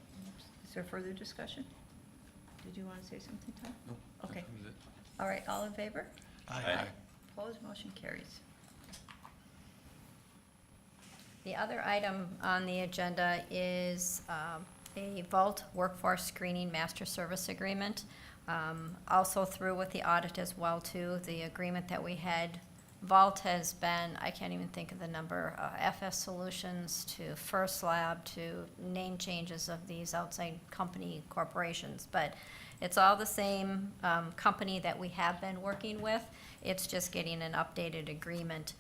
Is there further discussion? Did you want to say something, Tom? No. Okay. that was it. All right, all in favor? Aye. Opposed, motion carries. The other item on the agenda is a vault workforce screening master service agreement. Also through with the audit as well too, the agreement that we had. Vault has been, I can't even think of the number, FS Solutions to First Lab to name changes of these outside company corporations. But it's all the same company that we have been working with. It's just getting an updated agreement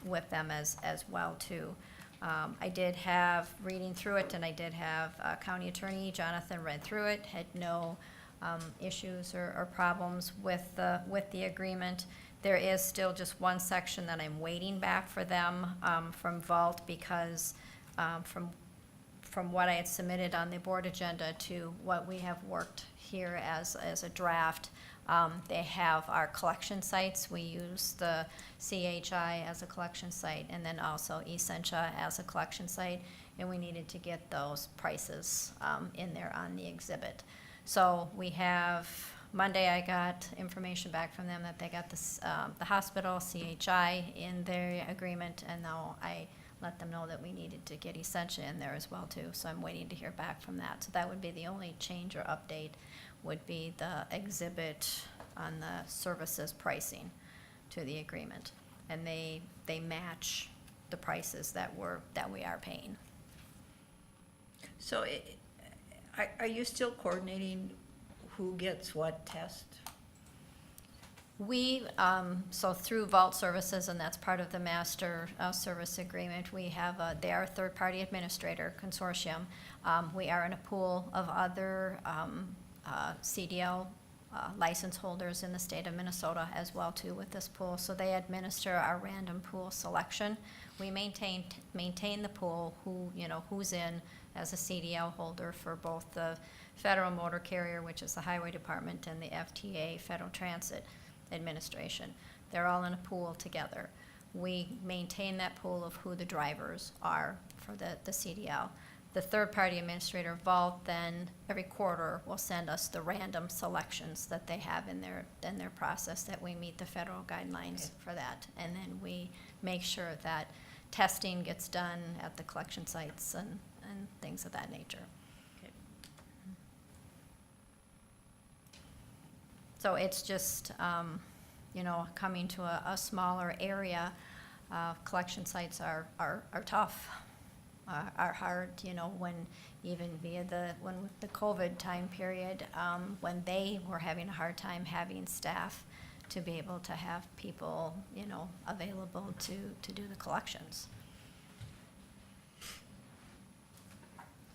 with them as well too. I did have, reading through it, and I did have County Attorney Jonathan read through it, had no issues or problems with the agreement. There is still just one section that I'm waiting back for them from Vault because from what I had submitted on the board agenda to what we have worked here as a draft, they have our collection sites. We use the CHI as a collection site and then also Essentia as a collection site, and we needed to get those prices in there on the exhibit. So we have, Monday I got information back from them that they got the hospital, CHI in their agreement, and now I let them know that we needed to get Essentia in there as well too. So I'm waiting to hear back from that. So that would be the only change or update, would be the exhibit on the services pricing to the agreement. And they match the prices that we are paying. So are you still coordinating who gets what test? We, so through Vault Services, and that's part of the master service agreement, we have, they are a third-party administrator consortium. We are in a pool of other CDL license holders in the state of Minnesota as well too with this pool. So they administer our random pool selection. We maintain the pool, who's in as a CDL holder for both the federal motor carrier, which is the Highway Department, and the FTA, Federal Transit Administration. They're all in a pool together. We maintain that pool of who the drivers are for the CDL. The third-party administrator, Vault, then every quarter will send us the random selections that they have in their process, that we meet the federal guidelines for that. And then we make sure that testing gets done at the collection sites and things of that nature. Okay. So it's just, coming to a smaller area, collection sites are tough, are hard, when even when with the COVID time period, when they were having a hard time having staff to be able to have people, available to do the collections.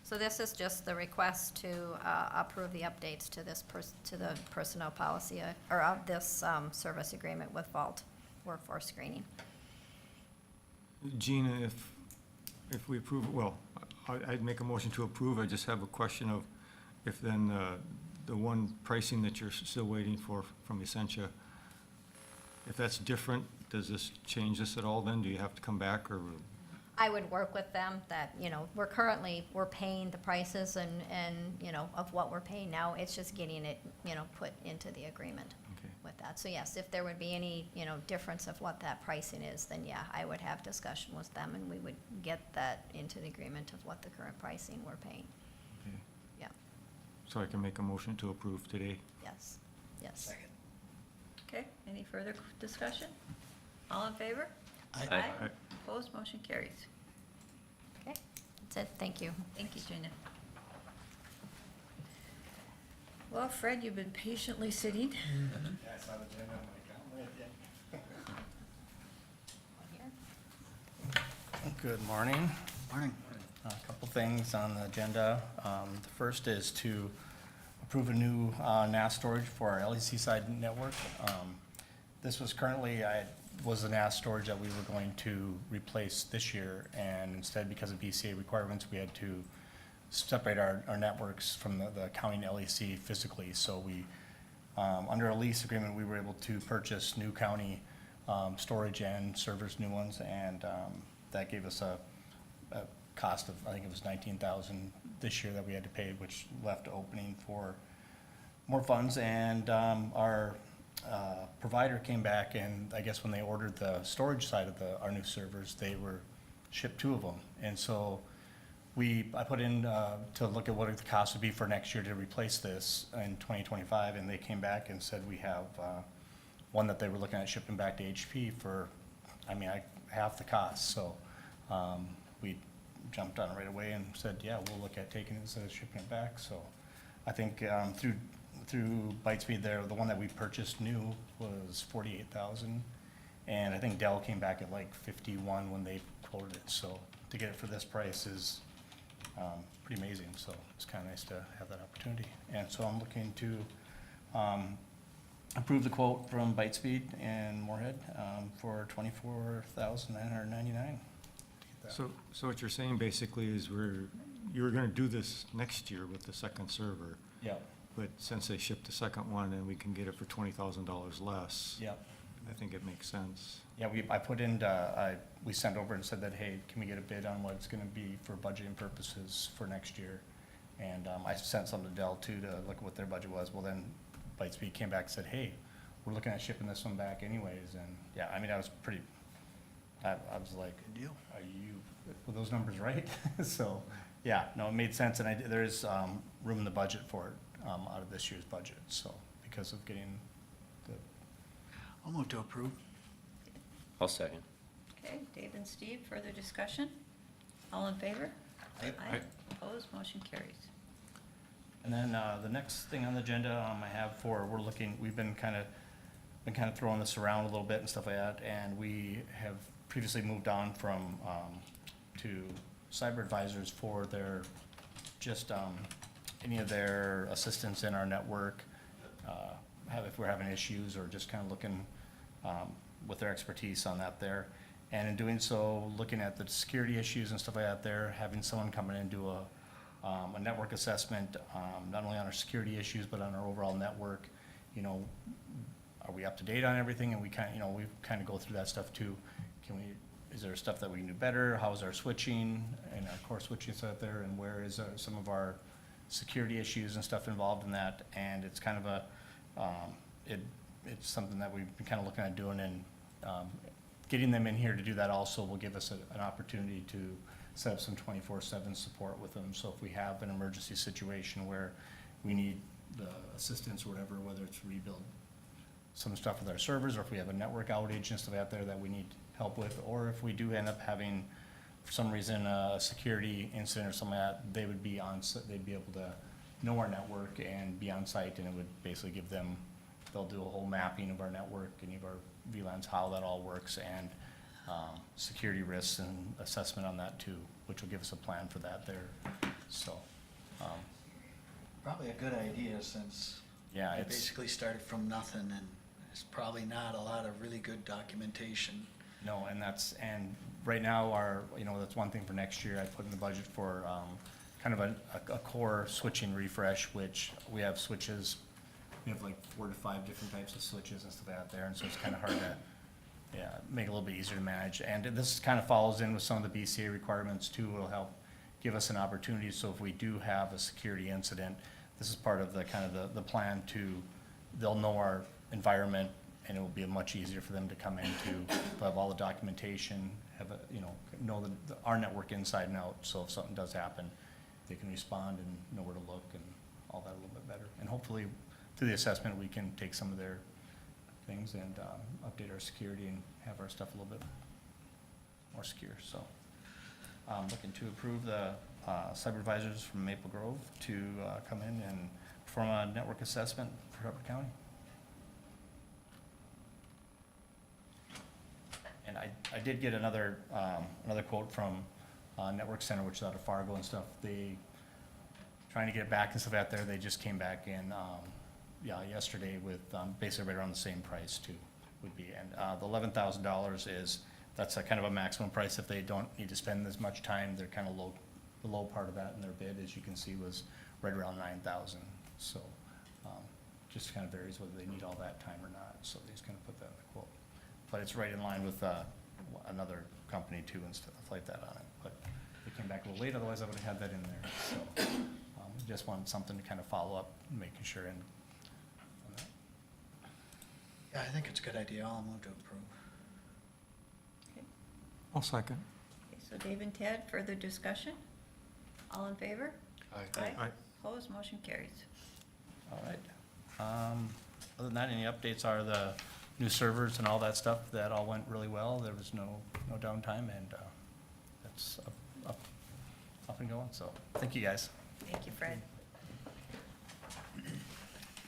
So this is just the request to approve the updates to to the personnel policy, or of this service agreement with Vault Workforce Screening. Gina, if we approve, well, I'd make a motion to approve. I just have a question of if then the one pricing that you're still waiting for from Essentia, if that's different, does this change this at all then? Do you have to come back, or? I would work with them that, we're paying the prices and, of what we're paying now. It's just getting it, put into the agreement Okay. with that. So yes, if there would be any, difference of what that pricing is, then yeah, I would have discussion with them and we would get that into the agreement of what the current pricing we're paying. Okay. Yeah, So I can make a motion to approve today? yes, yes. Second. Okay, any further discussion? All in favor? Aye. Aye. Opposed, motion carries. Okay, that's it, thank you. Thank you, Gina. Well, Fred, you've been patiently sitting. Good morning. Morning. A couple things on the agenda. The first is to approve a new NAS storage for our LEC side network. This was was a NAS storage that we were going to replace this year, and instead, because of BCA requirements, we had to separate our networks from the county and LEC physically. So we, under a lease agreement, we were able to purchase new county storage and servers, new ones, and that gave us a cost of, I think it was $19,000 this year that we had to pay, which left opening for more funds. And our provider came back, and I guess when they ordered the storage side of our new servers, they were shipped 2 of them. And so I put in to look at what the cost would be for next year to replace this in 2025, and they came back and said we have one that they were looking at shipping back to HP for, half the cost. So we jumped on it right away and said, yeah, we'll look at taking it instead of shipping it back. So I think through Bytespeed there, the one that we purchased new was $48,000, and I think Dell came back at like 51 when they quoted it. So to get it for this price is pretty amazing. So it's kind of nice to have that opportunity. And so I'm looking to approve the quote from Bytespeed and Moorhead for $24,999. So what you're saying basically is you were gonna do this next year with the second server, Yeah, but since they shipped the second one, then we can get it for $20,000 less. yeah. I think it makes sense. Yeah, we sent over and said that, hey, can we get a bid on what it's gonna be for budgeting purposes for next year? And I sent some to Dell too to look at what their budget was. Well, then Bytespeed came back and said, hey, we're looking at shipping this one back anyways. And yeah, I was I was like, Good deal. were those numbers right? So, yeah, no, it made sense, and there is room in the budget for it out of this year's budget, so, because of getting the, I'll move to approve. I'll second. Okay, Dave and Steve, further discussion? All in favor? Aye. Aye. Opposed, motion carries. and then the next thing on the agenda I have we've been kind of throwing this around a little bit and stuff like that, and we have previously moved on from, to cyber advisors for any of their assistance in our network, if we're having issues, or just kind of looking with their expertise on that there. And in doing so, looking at the security issues and stuff like that there, having someone come in and do a network assessment, not only on our security issues, but on our overall network. You know, are we up to date on everything? And we kind of, we kind of go through that stuff too. Is there stuff that we can do better? How's our switching and our core switching out there? And where is some of our security issues and stuff involved in that? And it's kind of it's something that we've been kind of looking at doing, and getting them in here to do that also will give us an opportunity to set up some 24/7 support with them. So if we have an emergency situation where we need the assistance or whatever, whether it's rebuild some stuff with our servers, or if we have a network outage and stuff out there that we need help with, or if we do end up having, for some reason, a security incident or something like that, they would be they'd be able to know our network and be on site, and it would basically give them, they'll do a whole mapping of our network, any of our VLANs, how that all works, and security risks and assessment on that too, which will give us a plan for that there. So, Probably a good idea, since yeah, we it's, basically started from nothing, and there's probably not a lot of really good documentation. no, and right now that's one thing for next year. I put in the budget for kind of a core switching refresh, which we have switches. We have like 4 to 5 different types of switches and stuff out there, and so it's kind of hard to, make it a little bit easier to manage. And this kind of follows in with some of the BCA requirements too. It'll help give us an opportunity, so if we do have a security incident, this is part of the kind of the plan they'll know our environment, and it will be much easier for them to come into, have all the documentation, have know our network inside and out, so if something does happen, they can respond and know where to look and all that a little bit better. And hopefully, through the assessment, we can take some of their things and update our security and have our stuff a little bit more secure. So looking to approve the cyber advisors from Maple Grove to come in and perform a network assessment for Hubbard County. And I did get another quote from Network Center, which is out of Fargo and stuff. They trying to get it back and stuff out there. They just came back in yesterday with basically right around the same price too would be. And the $11,000 that's a kind of a maximum price if they don't need to spend as much time. They're kind of low. The low part of that in their bid, as you can see, was right around 9,000. So just kind of varies whether they need all that time or not. So they just kind of put that in the quote. But it's right in line with another company too and stuff like that on it. But they came back a little late, otherwise I would have had that in there. So just wanted something to kind of follow up, making sure. And Yeah, I think it's a good idea. I'll move to approve. I'll second. Okay, so Dave and Ted, further discussion? All in favor? Aye. Aye. Opposed, motion carries. all right. Other than that, any updates are the new servers and all that stuff. That all went really well. There was no downtime, and that's up and going. So thank you guys. Thank you, Fred.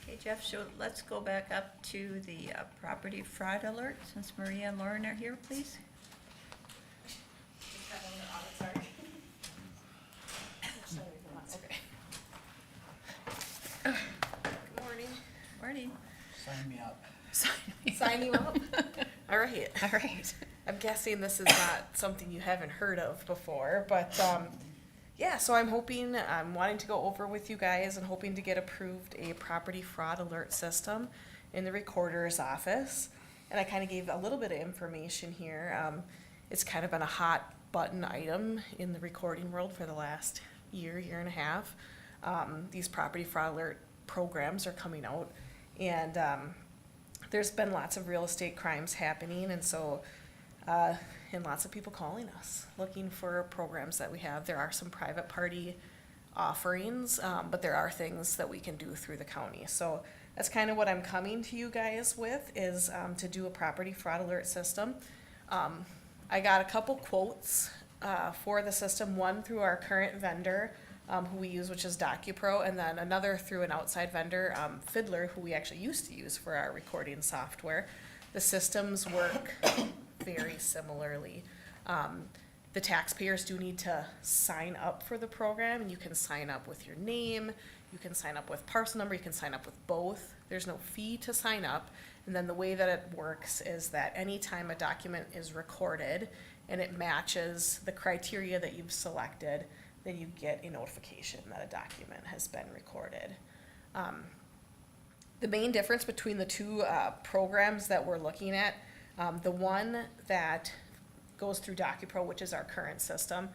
Okay, Jeff, so let's go back up to the property fraud alert, since Maria and Lauren are here, please. Good morning. Morning. Sign me up. Sign you up? All right. All right. I'm guessing this is not something you haven't heard of before, but, so I'm wanting to go over with you guys and hoping to get approved a property fraud alert system in the recorder's office. And I kind of gave a little bit of information here. It's kind of been a hot button item in the recording world for the last year and a half. These property fraud alert programs are coming out, and there's been lots of real estate crimes happening, and so and lots of people calling us looking for programs that we have. There are some private party offerings, but there are things that we can do through the county. So that's kind of what I'm coming to you guys with, is to do a property fraud alert system. I got a couple quotes for the system, one through our current vendor, who we use, which is DocuPro, and then another through an outside vendor, Fiddler, who we actually used to use for our recording software. The systems work very similarly. The taxpayers do need to sign up for the program, and you can sign up with your name, You can sign up with parcel number, you can sign up with both. There's no fee to sign up. And then the way that it works is that anytime a document is recorded and it matches the criteria that you've selected, then you get a notification that a document has been recorded. The main difference between the two programs that we're looking at, the one that goes through DocuPro, which is our current system,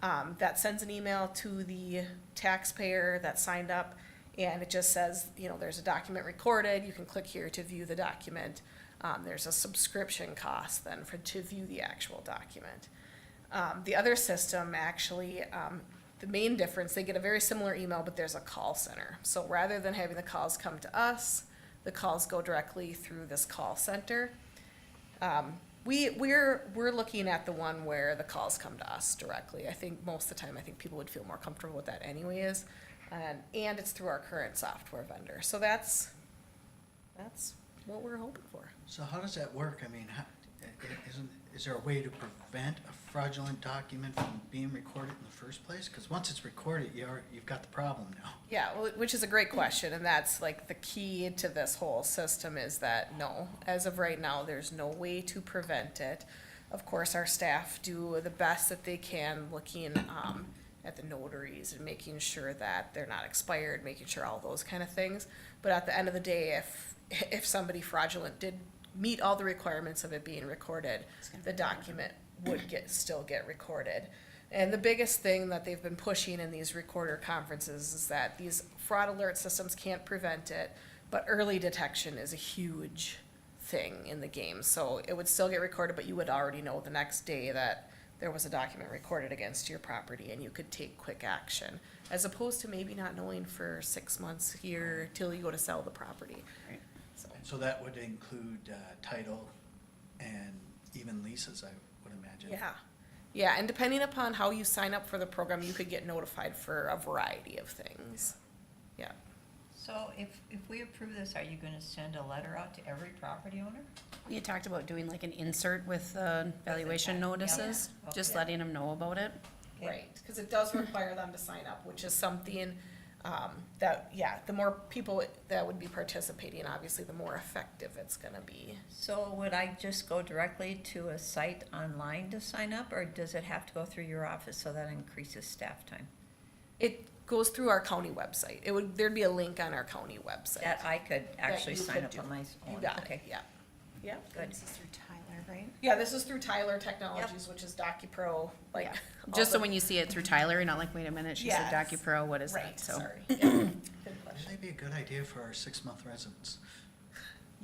that sends an email to the taxpayer that signed up, and it just says, there's a document recorded, you can click here to view the document. There's a subscription cost then to view the actual document. The other system actually, the main difference, they get a very similar email, but there's a call center. So rather than having the calls come to us, the calls go directly through this call center. We're looking at the one where the calls come to us directly. I think most of the time, I think people would feel more comfortable with that anyways. And it's through our current software vendor. So that's what we're hoping for. So how does that work? I mean, is there a way to prevent a fraudulent document from being recorded in the first place? Because once it's recorded, you've got the problem now. Yeah, well, which is a great question, and that's like the key to this whole system is that no, as of right now, there's no way to prevent it. Of course, our staff do the best that they can looking at the notaries and making sure that they're not expired, making sure all those kind of things. But at the end of the day, if somebody fraudulent did meet all the requirements of it being recorded, the document would still get recorded. And the biggest thing that they've been pushing in these recorder conferences is that these fraud alert systems can't prevent it, but early detection is a huge thing in the game. So it would still get recorded, but you would already know the next day that there was a document recorded against your property and you could take quick action, as opposed to maybe not knowing for 6 months here till you go to sell the property. Right. So that would include title and even leases, I would imagine. Yeah, and depending upon how you sign up for the program, you could get notified for a variety of things. Yeah. So if we approve this, are you gonna send a letter out to every property owner? We had talked about doing like an insert with valuation Yeah. notices, just Okay. letting them know about it. Okay. Right, because it does require them to sign up, which is something that, the more people that would be participating, obviously, the more effective it's gonna be. So would I just go directly to a site online to sign up, or does it have to go through your office so that increases staff time? It goes through our county website. There'd be a link on our county website. That I could actually you sign could up do. on my own? You got it, Okay, yeah. Yeah, good. This is through Tyler, right? yeah, this is through Tyler Technologies, which is DocuPro, like. Yeah. all Just so the- when you see it through Tyler, you're not like, wait a minute, she said Yes. DocuPro, what is Right, that? So sorry. Yeah, good question. That'd be a good idea for our 6-month residents.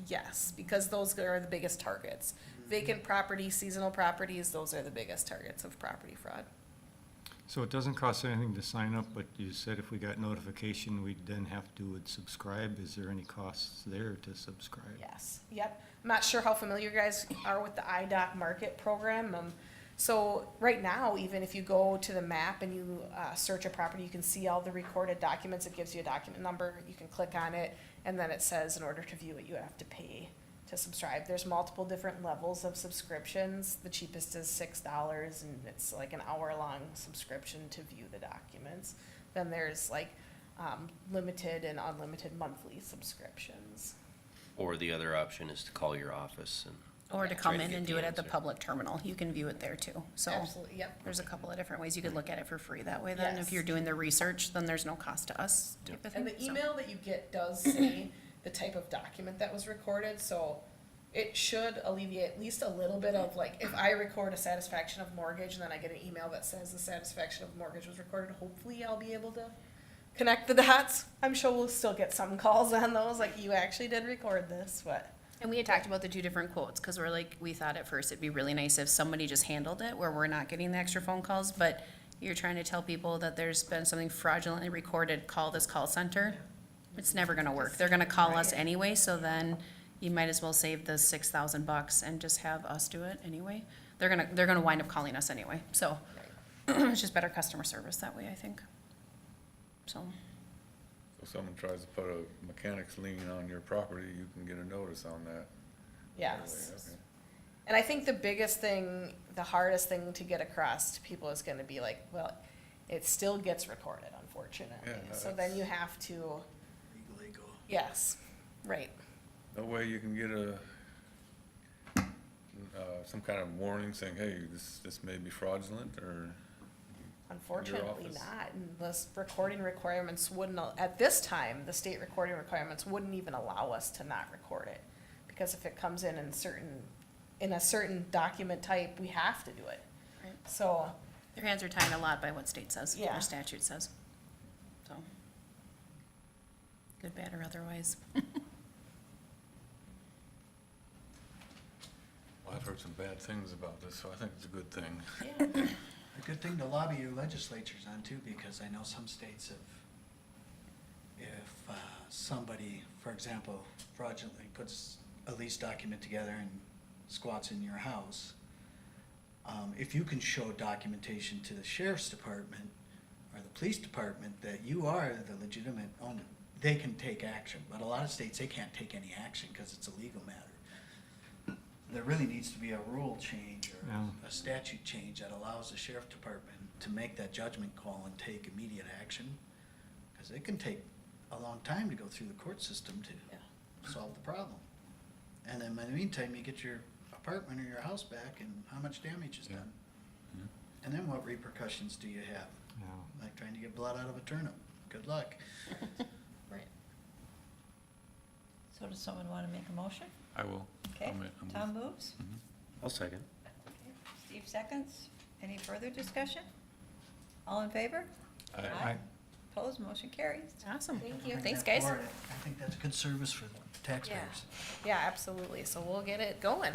Yes, because those are the biggest targets. Vacant properties, seasonal properties, those are the biggest targets of property fraud. So it doesn't cost anything to sign up, but you said if we got notification, we'd then have to subscribe. Is there any costs there to subscribe? Yes, yep. I'm not sure how familiar you guys are with the IDOC Market program. So right now, even if you go to the map and you search a property, you can see all the recorded documents. It gives you a document number. You can click on it, and then it says in order to view it, you have to pay to subscribe. There's multiple different levels of subscriptions. The cheapest is $6, and it's like an hour-long subscription to view the documents. Then there's like limited and unlimited monthly subscriptions. Or the other option is to call your office and. or to Try come to in get and the do it at the answer. public terminal. You can view it there too. So Absolutely, yep. there's a couple of different ways you could look at it for free that way. Then Yes. if you're doing the research, then there's no cost to us type of And thing. the So- email that you get does say the type of document that was recorded, so it should alleviate at least a little bit of like, if I record a satisfaction of mortgage and then I get an email that says the satisfaction of mortgage was recorded, hopefully I'll be able to connect the dots. I'm sure we'll still get some calls on those, like you actually did record this, but. And we had talked about the two different quotes, because we're like, we thought at first it'd be really nice if somebody just handled it, where we're not getting the extra phone calls, but you're trying to tell people that there's been something fraudulently recorded, call this call center. It's never gonna work. They're gonna call us anyway, so then you might as well save the $6,000 and just have us do it anyway. They're gonna wind up calling us anyway, so it's just better customer service that way, I think. So. If someone tries to put a mechanic's lien on your property, you can get a notice on that. Yes. Okay. And I think the biggest thing, the hardest thing to get across to people is gonna be like, well, it still gets recorded, unfortunately. Yeah, So then you have to, Legally go. yes, right. That way you can get some kind of warning saying, hey, this may be fraudulent, or Unfortunately office. not, and the recording requirements wouldn't, at this time, the state recording requirements wouldn't even allow us to not record it. Because if it comes in a certain document type, we have to do it. Right. So, their hands are tied a lot by what state says, Yeah. or statute says. So, good, bad, or otherwise. Well, I've heard some bad things about this, so I think it's a good thing. Yeah. A good thing to lobby your legislatures on too, because I know some states have, if somebody, for example, fraudulently puts a lease document together and squats in your house, if you can show documentation to the sheriff's department or the police department that you are the legitimate owner, they can take action. But a lot of states, they can't take any action because it's a legal matter. There really needs to be a rule change or Yeah. a statute change that allows the sheriff department to make that judgment call and take immediate action. Because it can take a long time to go through the court system to solve the problem. And then in the meantime, you get your apartment or your house back and how much damage is Yeah. done. Mhm. And then what repercussions do you have? Yeah. Like trying to get blood out of a turnip. Good luck. Right. So does someone want to make a motion? I will. Okay, I'll move. Tom moves. I'll second. Okay, Steve seconds. Any further discussion? All in favor? Aye. Opposed, motion carries. Awesome. Thank you. Thanks, That guys. board, I think that's a good service for the taxpayers. Yeah, absolutely. So we'll get it going.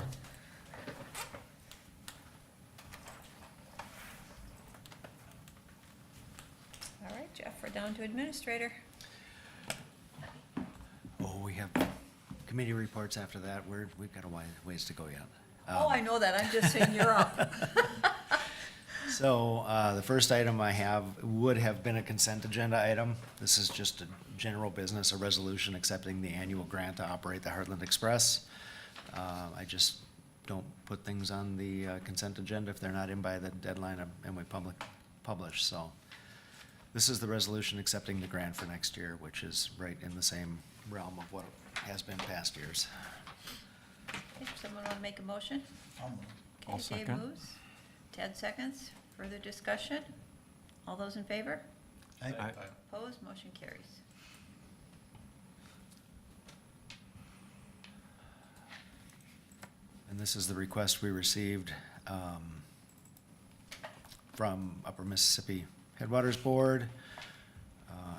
All right, Jeff, we're down to administrator. Oh, we have committee reports after that. We've got a ways to go yet. Oh, I know that. I'm just saying you're up. So, the first item I have would have been a consent agenda item. This is just a general business, a resolution accepting the annual grant to operate the Heartland Express. I just don't put things on the consent agenda if they're not in by the deadline and we publish, so. This is the resolution accepting the grant for next year, which is right in the same realm of what has been past years. Okay, someone want to make a motion? I'll move. I'll Okay, Dave second. moves. Ted seconds. Further discussion? All those in favor? Aye. Opposed, motion carries. And this is the request we received from Upper Mississippi Headwaters Board.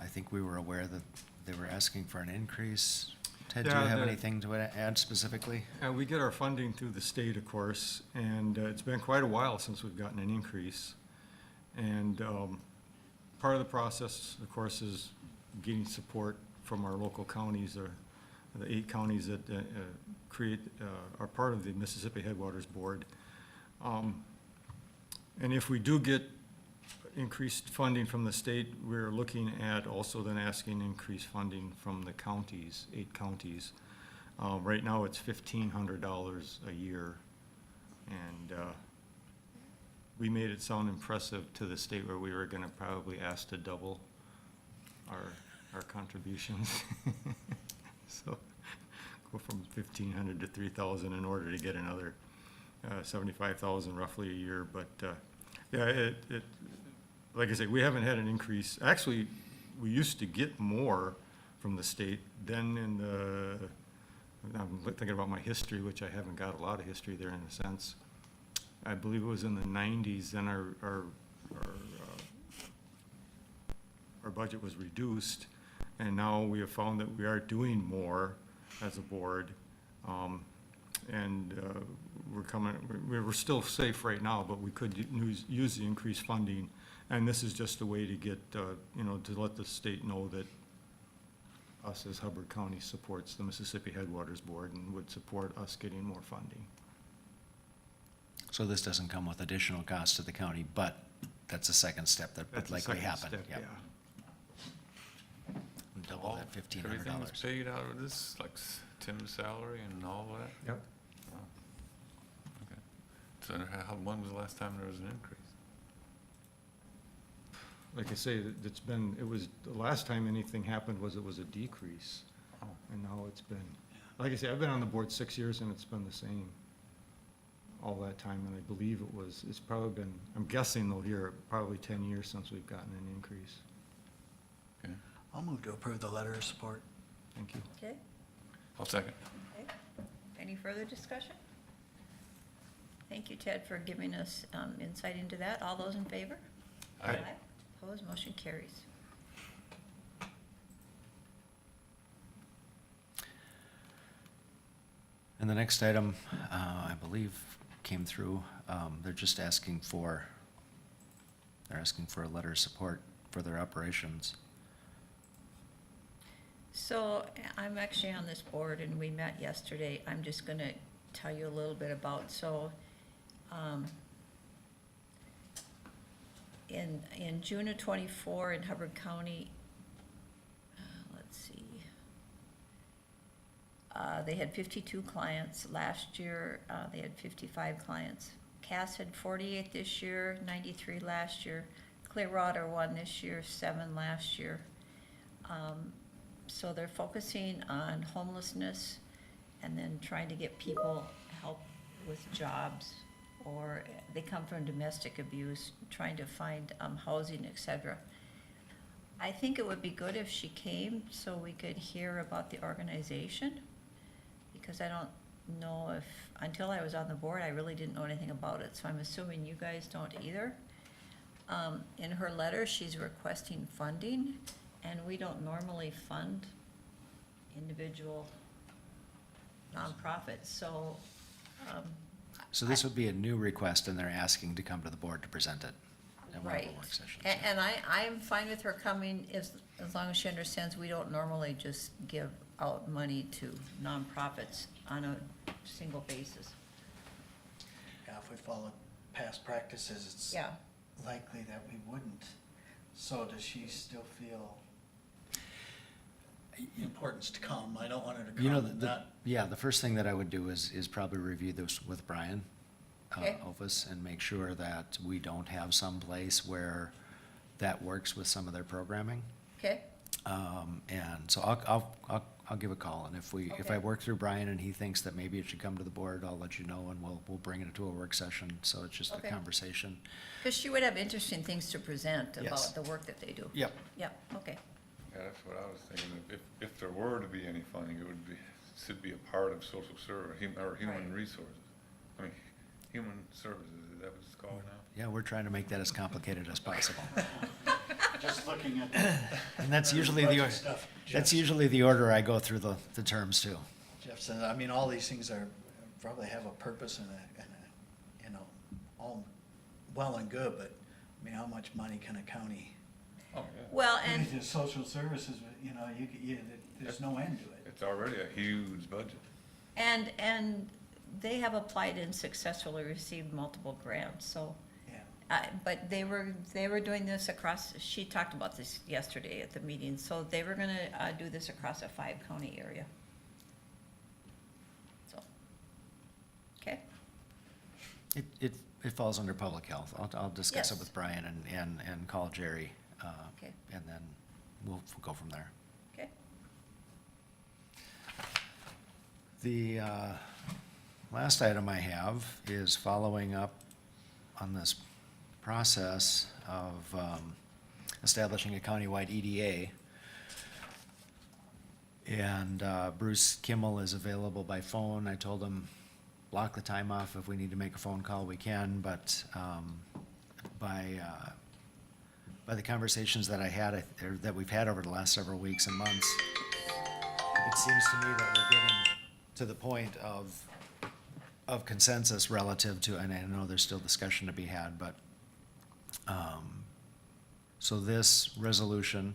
I think we were aware that they were asking for an increase. Ted, do you Yeah, have the- anything to add specifically? We get our funding through the state, of course, and it's been quite a while since we've gotten an increase. And part of the process, of course, is getting support from our local counties, or the 8 counties that are part of the Mississippi Headwaters Board. And if we do get increased funding from the state, we're looking at also then asking increased funding from the counties, 8 counties. Right now, it's $1,500 a year. And we made it sound impressive to the state where we were gonna probably ask to double our contributions. So, go from 1,500 to 3,000 in order to get another 75,000 roughly a year. But, yeah, it, like I say, we haven't had an increase. Actually, we used to get more from the state than I'm thinking about my history, which I haven't got a lot of history there in a sense. I believe it was in the 90s, then our budget was reduced, and now we have found that we are doing more as a board. And we're still safe right now, but we could use the increased funding. And this is just a way to get, to let the state know that us as Hubbard County supports the Mississippi Headwaters Board and would support us getting more funding. So this doesn't come with additional cost to the county, but that's a second step that would That's the likely second happen. step, Yep. yeah. Double that $1,500. Everything was paid out of this, like Tim's salary and all that? Yep. Oh, okay. So when was the last time there was an increase? like I say, it's been, the last time anything happened was it was a decrease. Oh. And now it's been, like I say, I've been on the board 6 years and it's been the same all that time, and I believe it's probably been, I'm guessing though here, probably 10 years since we've gotten an increase. Okay, I'll move to approve the letter of support. Thank you. Okay, I'll second. okay. Any further discussion? Thank you, Ted, for giving us insight into that. All those in favor? Aye. Opposed, motion carries. And the next item, I believe, came through, they're just asking for a letter of support for their operations. So I'm actually on this board and we met yesterday. I'm just gonna tell you a little bit about, in June of '24 in Hubbard County, let's see, they had 52 clients. Last year, they had 55 clients. Cass had 48 this year, 93 last year. Clearwater 1 this year, 7 last year. So they're focusing on homelessness and then trying to get people help with jobs, or they come from domestic abuse, trying to find housing, etc. I think it would be good if she came so we could hear about the organization, because I don't know if, until I was on the board, I really didn't know anything about it, so I'm assuming you guys don't either. In her letter, she's requesting funding, and we don't normally fund individual nonprofits, so, So this would be a new request, and they're asking to come to the board to present it at one of right. the work sessions. And I'm fine with her coming as long as she understands we don't normally just give out money to nonprofits on a single basis. Yeah, if we followed past practices, it's Yeah, likely that we wouldn't. So does she still feel importance to come? I don't want her to You know, come and not. the first thing that I would do is probably review this with Brian Okay. Ofus and make sure that we don't have some place where that works with some of their programming. okay, And so I'll give a call, and if I Okay. work through Brian and he thinks that maybe it should come to the board, I'll let you know, and we'll bring it to a work session, so it's just a Okay. conversation. because she would have interesting things to present Yes. about the work that they do. Yep. Yep, okay, Yeah, that's what I was thinking. If there were to be any funding, it should be a part of social service, or human Right. resources. I mean, human services, is that what it's called now? Yeah, we're trying to make that as complicated as possible. Just looking at And that's usually budget stuff, that's Jeff's- usually the order I go through the terms too. Jeff said, I mean, all these things are, probably have a purpose and you know, all well and good, but, I mean, how much money can a county? Oh, yeah. well, I mean, and, the social services, you know, there's no end to it. It's already a huge budget. and they have applied and successfully received multiple grants, so. Yeah. But they were doing this across, she talked about this yesterday at the meeting, so they were gonna do this across a 5-county area. So, okay, It falls under public health. I'll discuss it Yes. with Brian and call Jerry, Okay. and then we'll go from there. okay, The last item I have is following up on this process of establishing a countywide EDA. And Bruce Kimmel is available by phone. I told him, block the time off. If we need to make a phone call, we can, but by the conversations that I had, or that we've had over the last several weeks and months, it seems to me that we're getting to the point of consensus relative to, and I know there's still discussion to be had, but, so this resolution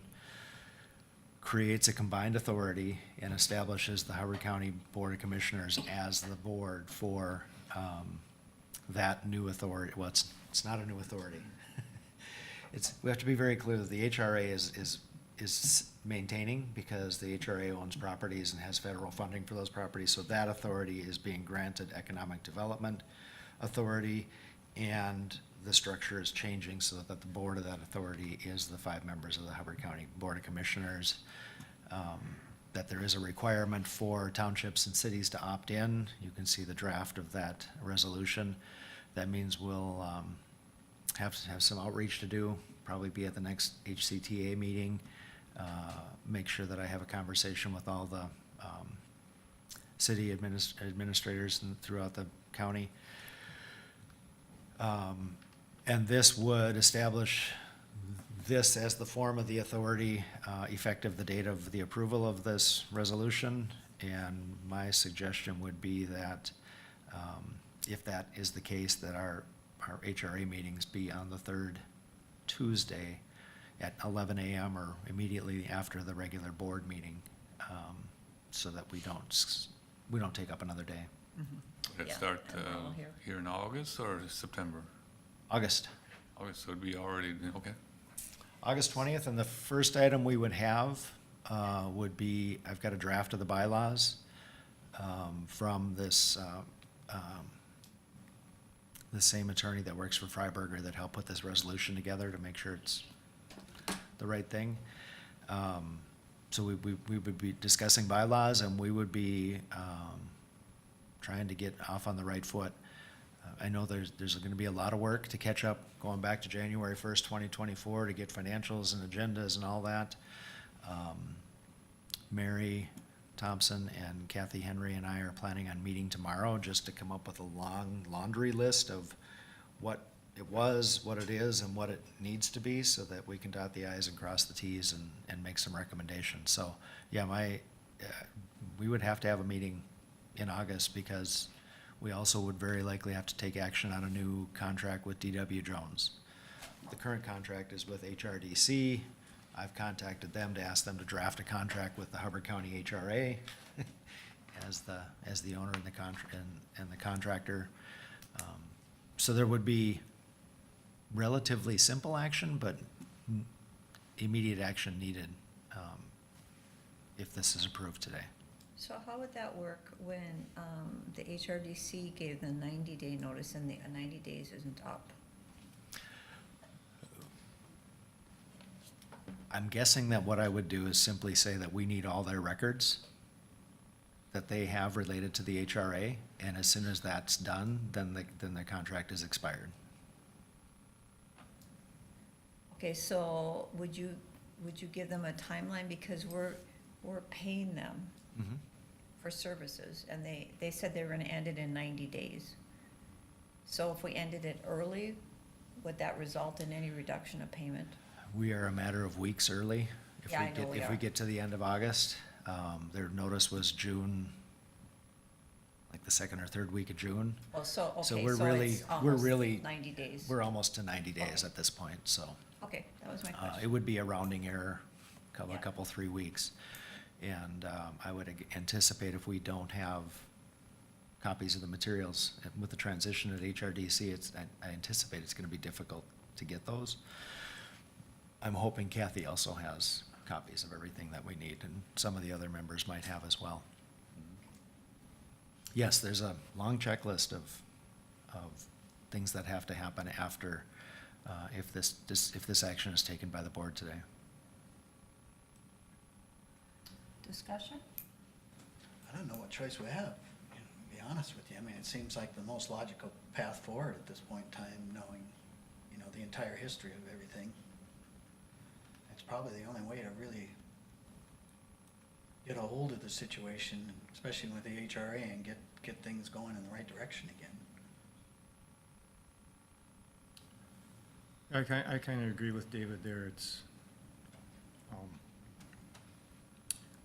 creates a combined authority and establishes the Hubbard County Board of Commissioners as the board for, that new authority. Well, it's not a new authority. We have to be very clear that the HRA is maintaining, because the HRA owns properties and has federal funding for those properties, so that authority is being granted economic development authority, and the structure is changing so that the board of that authority is the 5 members of the Hubbard County Board of Commissioners. That there is a requirement for townships and cities to opt in. You can see the draft of that resolution. That means we'll have some outreach to do, probably be at the next HCTA meeting. Make sure that I have a conversation with all the city administrators throughout the county. And this would establish this as the form of the authority effective the date of the approval of this resolution. And my suggestion would be that if that is the case, that our HRA meetings be on the 3rd Tuesday at 11 a.m. or immediately after the regular board meeting, so that we don't take up another day. Would it Yeah, start and we're all here. here in August or September? August. August, so it'd be already, okay. August 20th, and the first item we would have would be, I've got a draft of the bylaws from this, the same attorney that works for Freiberger that helped put this resolution together to make sure it's the right thing. So we would be discussing bylaws, and we would be trying to get off on the right foot. I know there's gonna be a lot of work to catch up, going back to January 1st, 2024, to get financials and agendas and all that. Mary Thompson and Kathy Henry and I are planning on meeting tomorrow just to come up with a long laundry list of what it was, what it is, and what it needs to be, so that we can dot the i's and cross the t's and make some recommendations. So, yeah, we would have to have a meeting in August, because we also would very likely have to take action on a new contract with D.W. Jones. The current contract is with HRDC. I've contacted them to ask them to draft a contract with the Hubbard County HRA as the owner and the contractor. So there would be relatively simple action, but immediate action needed if this is approved today. So how would that work when the HRDC gave the 90-day notice and the 90 days isn't up? I'm guessing that what I would do is simply say that we need all their records that they have related to the HRA, and as soon as that's done, then the contract is expired. Okay, so would you give them a timeline, because we're paying them for services, and they said they were gonna end it in 90 days. So if we ended it early, would that result in any reduction of payment? We are a matter of weeks early. Yeah, I know we If we are. get to the end of August, their notice was June, like the 2nd or 3rd week of June. Well, so, okay, So so we're it's almost 90 days. We're almost to 90 days at this point, so. Okay, that was my It question. would be a rounding error, a Yeah. couple, 3 weeks. And I would anticipate if we don't have copies of the materials with the transition at HRDC, I anticipate it's gonna be difficult to get those. I'm hoping Kathy also has copies of everything that we need, and some of the other members might have as well. Yes, there's a long checklist of things that have to happen after, if this action is taken by the board today. Discussion? I don't know what choice we have, to be honest with you. I mean, it seems like the most logical path forward at this point in time, knowing, the entire history of everything. It's probably the only way to really get a hold of the situation, especially with the HRA, and get things going in the right direction again. I kind of agree with David there. It's,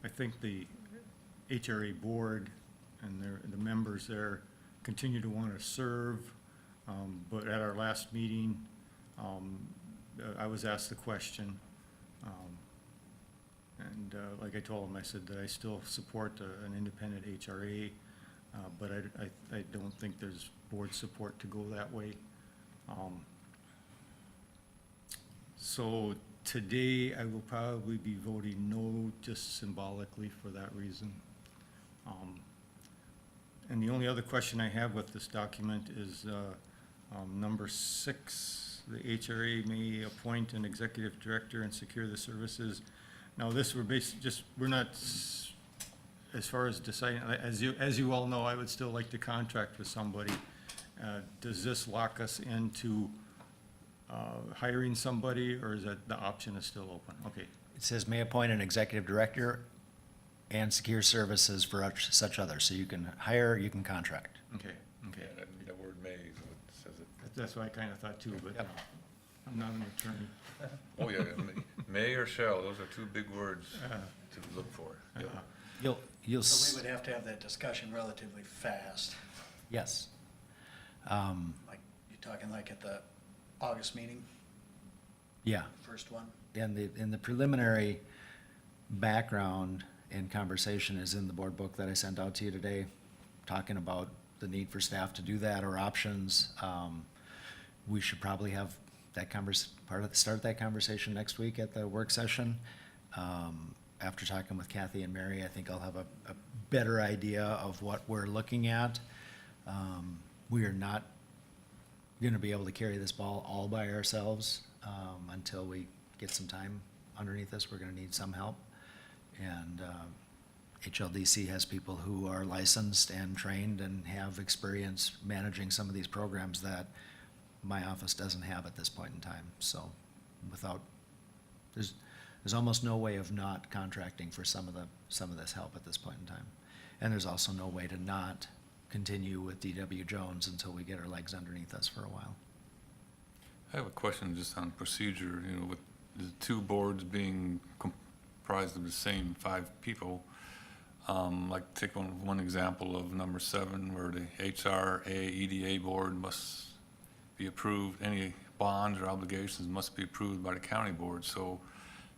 I think the HRA board and the members there continue to want to serve, but at our last meeting, I was asked the question, and like I told them, I said that I still support an independent HRA, but I don't think there's board support to go that way. So today, I will probably be voting no, just symbolically for that reason. And the only other question I have with this document is, Number 6, the HRA may appoint an executive director and secure the services. Now, this, we're not, as far as deciding, as you all know, I would still like to contract with somebody. Does this lock us into hiring somebody, or is that the option is still open? Okay, It says may appoint an executive director and secure services for such others. So you can hire, you can contract. okay. Yeah, that word may is what says it. That's what I kind of thought too, but Yep. I'm not an attorney. Oh, yeah, may or shall, those are two big words to look for. Yeah. You'll, So we would have to have that discussion relatively fast. yes. Like, you're talking like at the August meeting, Yeah. first one? And the preliminary background and conversation is in the board book that I sent out to you today, talking about the need for staff to do that or options. We should probably have that start that conversation next week at the work session. After talking with Kathy and Mary, I think I'll have a better idea of what we're looking at. We are not gonna be able to carry this ball all by ourselves, until we get some time underneath us. We're gonna need some help. And, HLDC has people who are licensed and trained and have experience managing some of these programs that my office doesn't have at this point in time. So there's almost no way of not contracting for some of this help at this point in time. And there's also no way to not continue with DW Jones until we get our legs underneath us for a while. I have a question just on procedure, with the two boards being comprised of the same 5 people. Like take one example of number 7, where the HRA EDA board must be approved, any bonds or obligations must be approved by the county board. So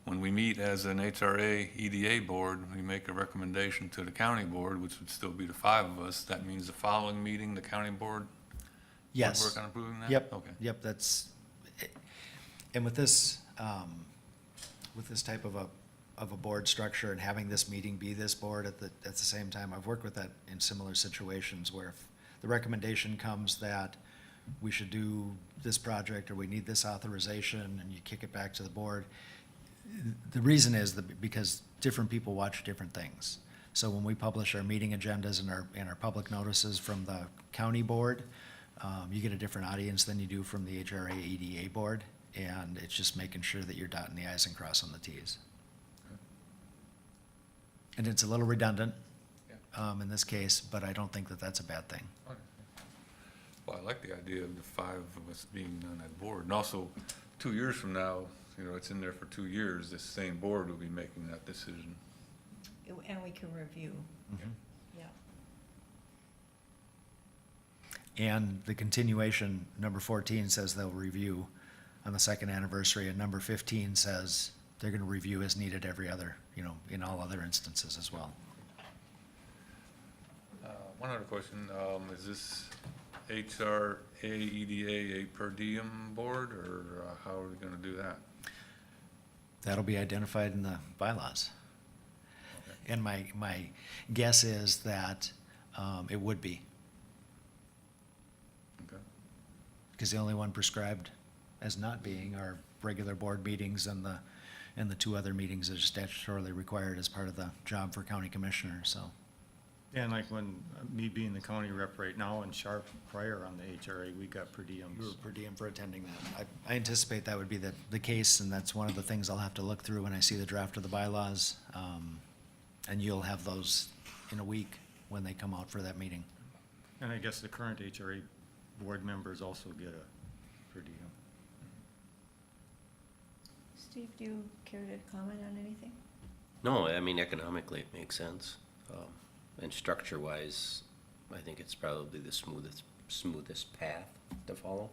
when we meet as an HRA EDA board, we make a recommendation to the county board, which would still be the 5 of us. That means the following meeting, the county board Yes. would work on approving that? Yep. Okay. Yep, and with this type of a board structure and having this meeting be this board at the same time, I've worked with that in similar situations where if the recommendation comes that we should do this project or we need this authorization and you kick it back to the board, the reason is because different people watch different things. So when we publish our meeting agendas and our public notices from the county board, you get a different audience than you do from the HRA EDA board, and it's just making sure that you're dotting the i's and crossing the t's. And it's a little redundant, in this case, but I don't think that that's a bad thing. Okay. Well, I like the idea of the 5 of us being on that board. And also, 2 years from now, it's in there for 2 years, this same board will be making that decision. And we can review, yeah. And the continuation, number 14 says they'll review on the 2nd anniversary, and number 15 says they're gonna review as needed every other, in all other instances as well. One other question, is this HRA EDA a per diem board, or how are we gonna do that? That'll be identified in the bylaws. And my guess is that, it would be, Okay. because the only one prescribed as not being are regular board meetings and the 2 other meetings that are statutorily required as part of the job for county commissioners, so. And like when, me being the county rep right now and Sharp prior on the HRA, we got per You were diems. per diem for attending that. I anticipate that would be the case, and that's one of the things I'll have to look through when I see the draft of the bylaws. And you'll have those in a week when they come out for that meeting. And I guess the current HRA board members also get a per diem. Steve, do you care to comment on anything? No, I mean, economically, it makes sense. And structure-wise, I think it's probably the smoothest path to follow.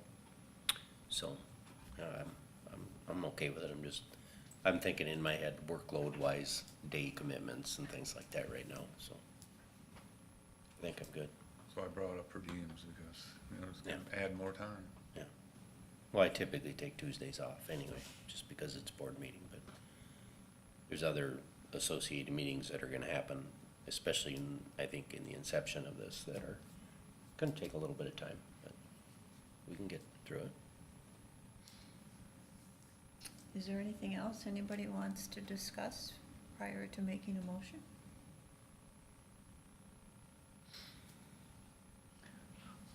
So, I'm okay with it. I'm thinking in my head, workload-wise, day commitments and things like that right now, so I think I'm good. So I brought up per diems because, it's gonna add more time. Yeah. Well, I typically take Tuesdays off anyway, just because it's board meeting, but there's other associated meetings that are gonna happen, especially I think in the inception of this, that are gonna take a little bit of time, but we can get through it. Is there anything else anybody wants to discuss prior to making a motion?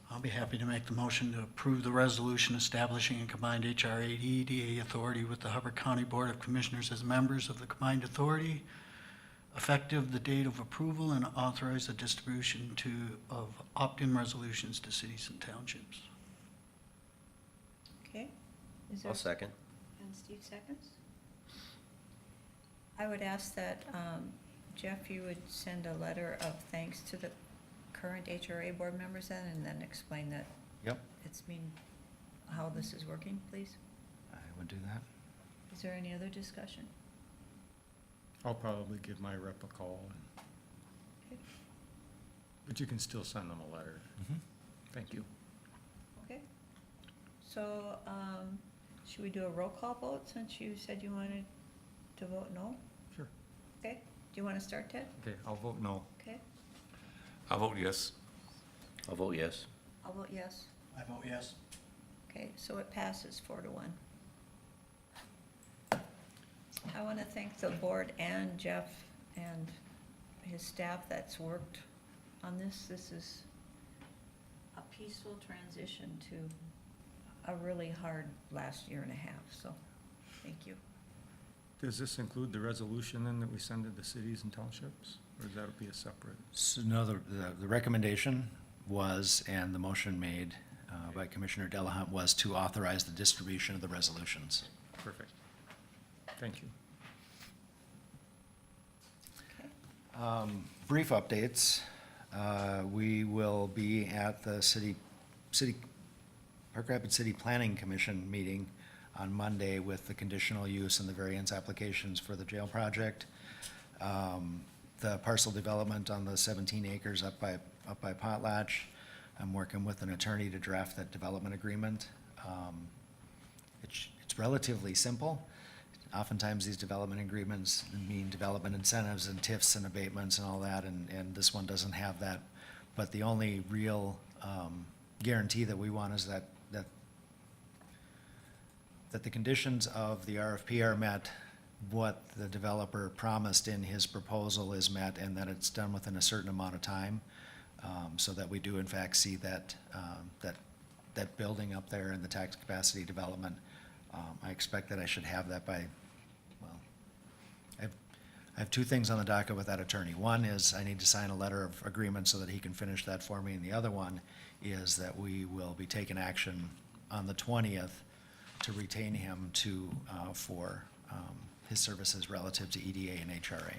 I'll be happy to make the motion to approve the resolution establishing a combined HRA EDA authority with the Hubbard County Board of Commissioners as members of the combined authority, effective the date of approval, and authorize the distribution of opt-in resolutions to cities and townships. Okay? Is there? I'll second. And Steve seconds? I would ask that, Jeff, you would send a letter of thanks to the current HRA board members then, and then explain that Yep, how this is working, please? I would do that. Is there any other discussion? I'll probably give my rep a call, Okay. but you can still send them a letter. Mhm. Thank you. Okay. So, should we do a roll call vote since you said you wanted to vote no? Sure. Okay, do you want to start, Ted? Okay, I'll vote no. Okay, I'll vote yes. I'll vote yes. I'll vote yes. I vote yes. Okay, so it passes 4-1. I want to thank the board and Jeff and his staff that's worked on this. This is a peaceful transition to a really hard last year and a half, so thank you. Does this include the resolution then that we send to the cities and townships, or does that be a separate? So, no, the recommendation was, and the motion made by Commissioner Delahunt was to authorize the distribution of the resolutions. Perfect. Thank you. Okay. Brief updates. We will be at the Park Rapids City Planning Commission meeting on Monday with the conditional use and the variance applications for the jail project. The parcel development on the 17 acres up by Potlatch. I'm working with an attorney to draft that development agreement. It's relatively simple. Oftentimes, these development agreements mean development incentives and TIFs and abatements and all that, and this one doesn't have that. But the only real guarantee that we want is that the conditions of the RFP are met, what the developer promised in his proposal is met, and that it's done within a certain amount of time, so that we do in fact see that building up there and the tax capacity development. I expect that I should have that by, well, I have two things on the docket with that attorney. One is I need to sign a letter of agreement so that he can finish that for me, and the other one is that we will be taking action on the 20th to retain him for his services relative to EDA and HRA.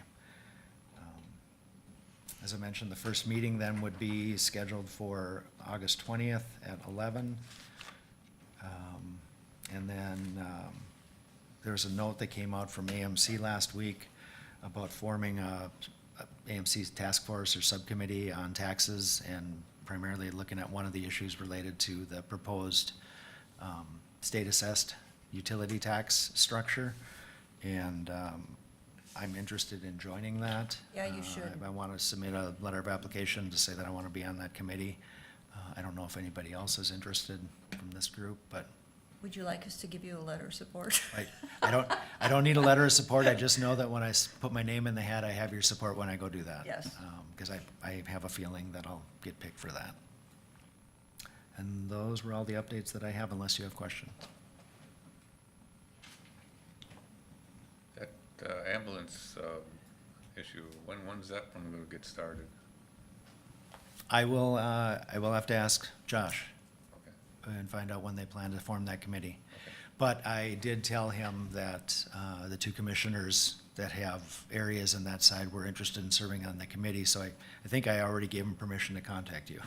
As I mentioned, the first meeting then would be scheduled for August 20th at 11. And then there was a note that came out from AMC last week about forming AMC's task force or subcommittee on taxes, and primarily looking at one of the issues related to the proposed state-assessed utility tax structure. And I'm interested in joining that. Yeah, you should. I want to submit a letter of application to say that I want to be on that committee. I don't know if anybody else is interested from this group, but Would you like us to give you a letter of support? I don't need a letter of support. I just know that when I put my name in the hat, I have your support when I go do that. Yes. Because I have a feeling that I'll get picked for that. And those were all the updates that I have, unless you have questions. That ambulance issue, when's that one going to get started? I will have to ask Josh Okay. and find out when they plan to form that committee. Okay. But I did tell him that the two commissioners that have areas in that side were interested in serving on the committee, so I think I already gave him permission to contact you.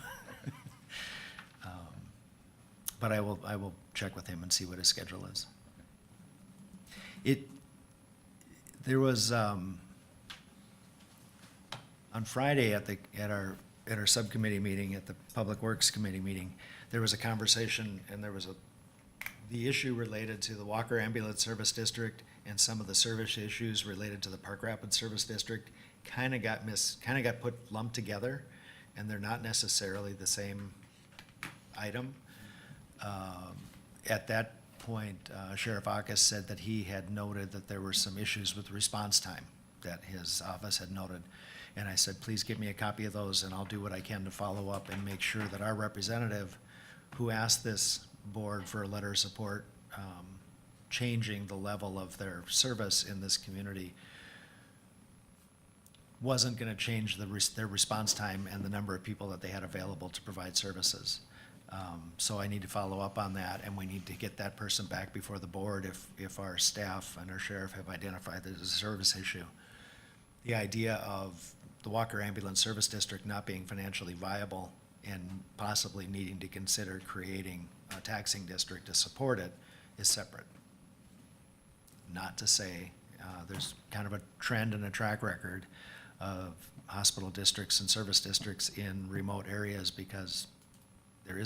But I will check with him and see what his schedule is. There was, on Friday at our subcommittee meeting, at the Public Works Committee meeting, there was a conversation, and there was the issue related to the Walker Ambulance Service District and some of the service issues related to the Park Rapids Service District kind of got lumped together, and they're not necessarily the same item. At that point, Sheriff Akes said that he had noted that there were some issues with response time that his office had noted. And I said, please give me a copy of those and I'll do what I can to follow up and make sure that our representative who asked this board for a letter of support, changing the level of their service in this community, wasn't gonna change their response time and the number of people that they had available to provide services. So I need to follow up on that, and we need to get that person back before the board if our staff and our sheriff have identified that it's a service issue. The idea of the Walker Ambulance Service District not being financially viable and possibly needing to consider creating a taxing district to support it is separate. Not to say, there's kind of a trend and a track record of hospital districts and service districts in remote areas because there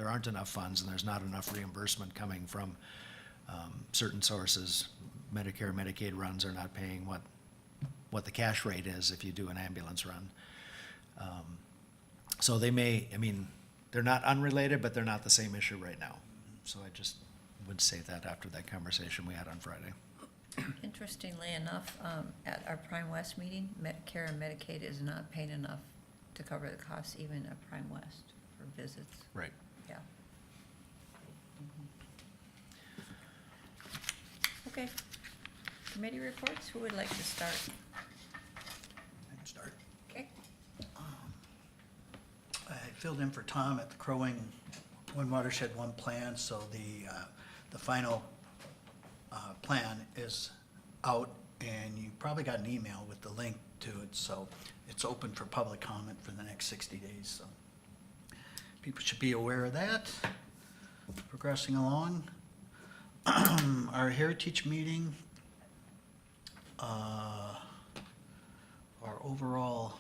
aren't enough funds and there's not enough reimbursement coming from certain sources. Medicare, Medicaid runs are not paying what the cash rate is if you do an ambulance run. So they may, they're not unrelated, but they're not the same issue right now. So I just would say that after that conversation we had on Friday. Interestingly enough, at our Prime West meeting, Medicare and Medicaid is not paying enough to cover the costs even at Prime West for visits. Right. Yeah. Okay. Committee reports, who would like to start? I can start. Okay. I filled in for Tom at the Crowing One Watershed, One Plan, so the final plan is out, and you probably got an email with the link to it, so it's open for public comment for the next 60 days, so people should be aware of that. Progressing along. Our heritage meeting, our overall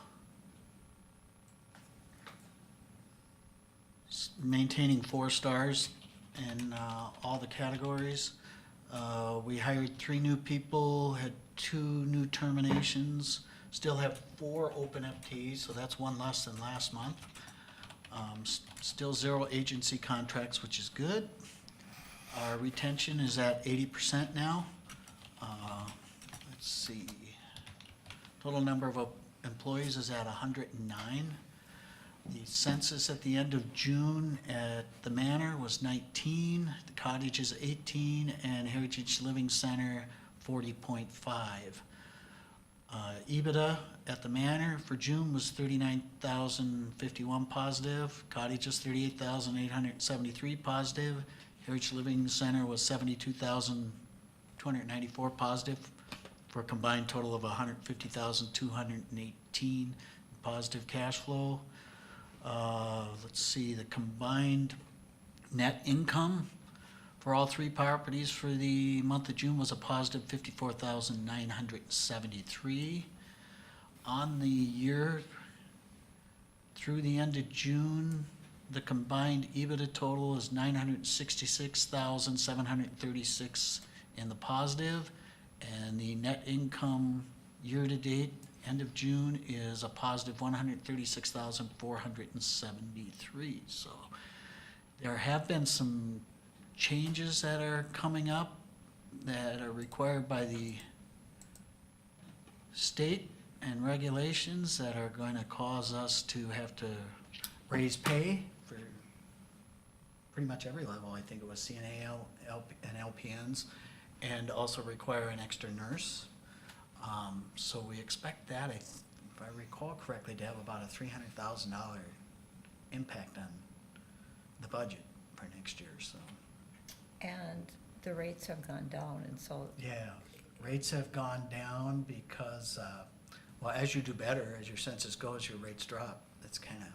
maintaining 4 stars in all the categories. We hired 3 new people, had 2 new terminations, still have 4 open FTEs, so that's 1 less than last month. Still 0 agency contracts, which is good. Our retention is at 80% now. Let's see. Total number of employees is at 109. The census at the end of June at the Manor was 19, the cottage is 18, and Heritage Living Center 40.5. EBITDA at the Manor for June was 39,051 positive, cottage is 38,873 positive, Heritage Living Center was 72,294 positive, for a combined total of 150,218 positive cash flow. Let's see, the combined net income for all 3 properties for the month of June was a positive 54,973. On the year through the end of June, the combined EBITDA total is 966,736 in the positive, and the net income year-to-date, end of June, is a positive 136,473. So there have been some changes that are coming up that are required by the state and regulations that are going to cause us to have to raise pay for pretty much every level. I think it was CNA and LPNs, and also require an extra nurse. So we expect that, if I recall correctly, to have about a $300,000 impact on the budget for next year, so. And the rates have gone down, and so, Yeah, rates have gone down because, well, as you do better, as your census goes, your rates drop. That's kind of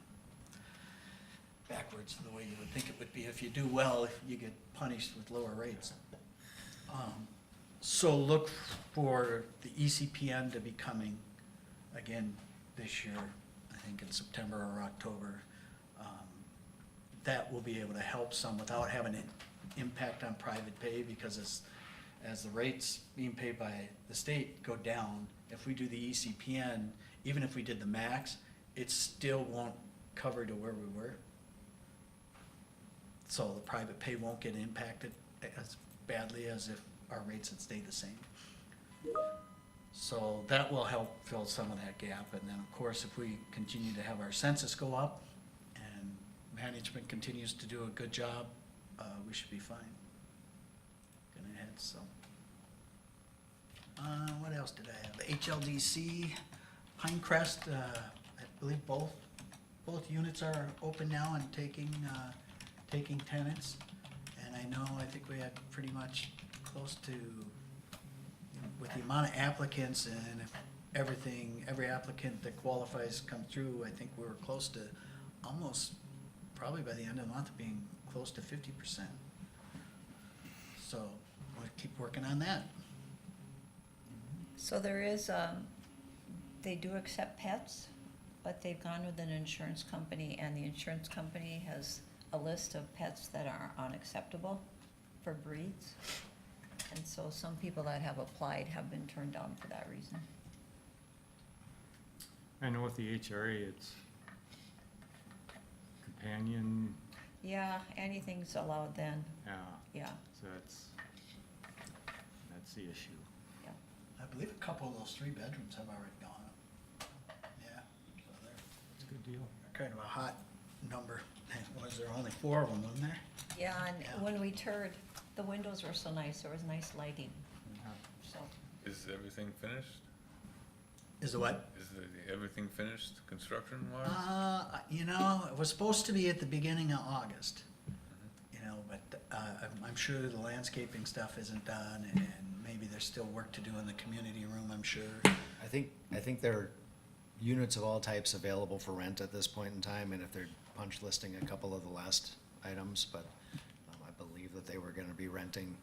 backwards the way you would think it would be. If you do well, you get punished with lower rates. So look for the ECPN to be coming again this year, I think in September or October. That will be able to help some without having an impact on private pay, because as the rates being paid by the state go down, if we do the ECPN, even if we did the max, it still won't cover to where we were. so the private pay won't get impacted as badly as if our rates had stayed the same. So that will help fill some of that gap, and then, of course, if we continue to have our census go up and management continues to do a good job, we should be fine. Going ahead, so. What else did I have? HLDC, Pinecrest, I believe both units are open now and taking tenants. And I think we had pretty much close to, with the amount of applicants, and if every applicant that qualifies come through, I think we were close to almost, probably by the end of the month, being close to 50%. So we'll keep working on that. So there is, they do accept pets, but they've gone with an insurance company, and the insurance company has a list of pets that are unacceptable for breeds. And so some people that have applied have been turned down for that reason. I know with the HRA, it's companion, Yeah, anything's allowed then, yeah, so that's the issue. yeah. I believe a couple of those 3 bedrooms have already gone up. Yeah, so It's a good deal. they're kind of a hot number. Was there only 4 of them, wasn't there? Yeah, and Yeah. when we toured, the windows were so nice, there was nice lighting, so. Is everything finished? Is the what? Is everything finished construction-wise? It was supposed to be at the beginning of August, but I'm sure the landscaping stuff isn't done, and maybe there's still work to do in the community room, I'm sure. I think there are units of all types available for rent at this point in time, and if they're punch listing a couple of the last items, but I believe that they were gonna be renting.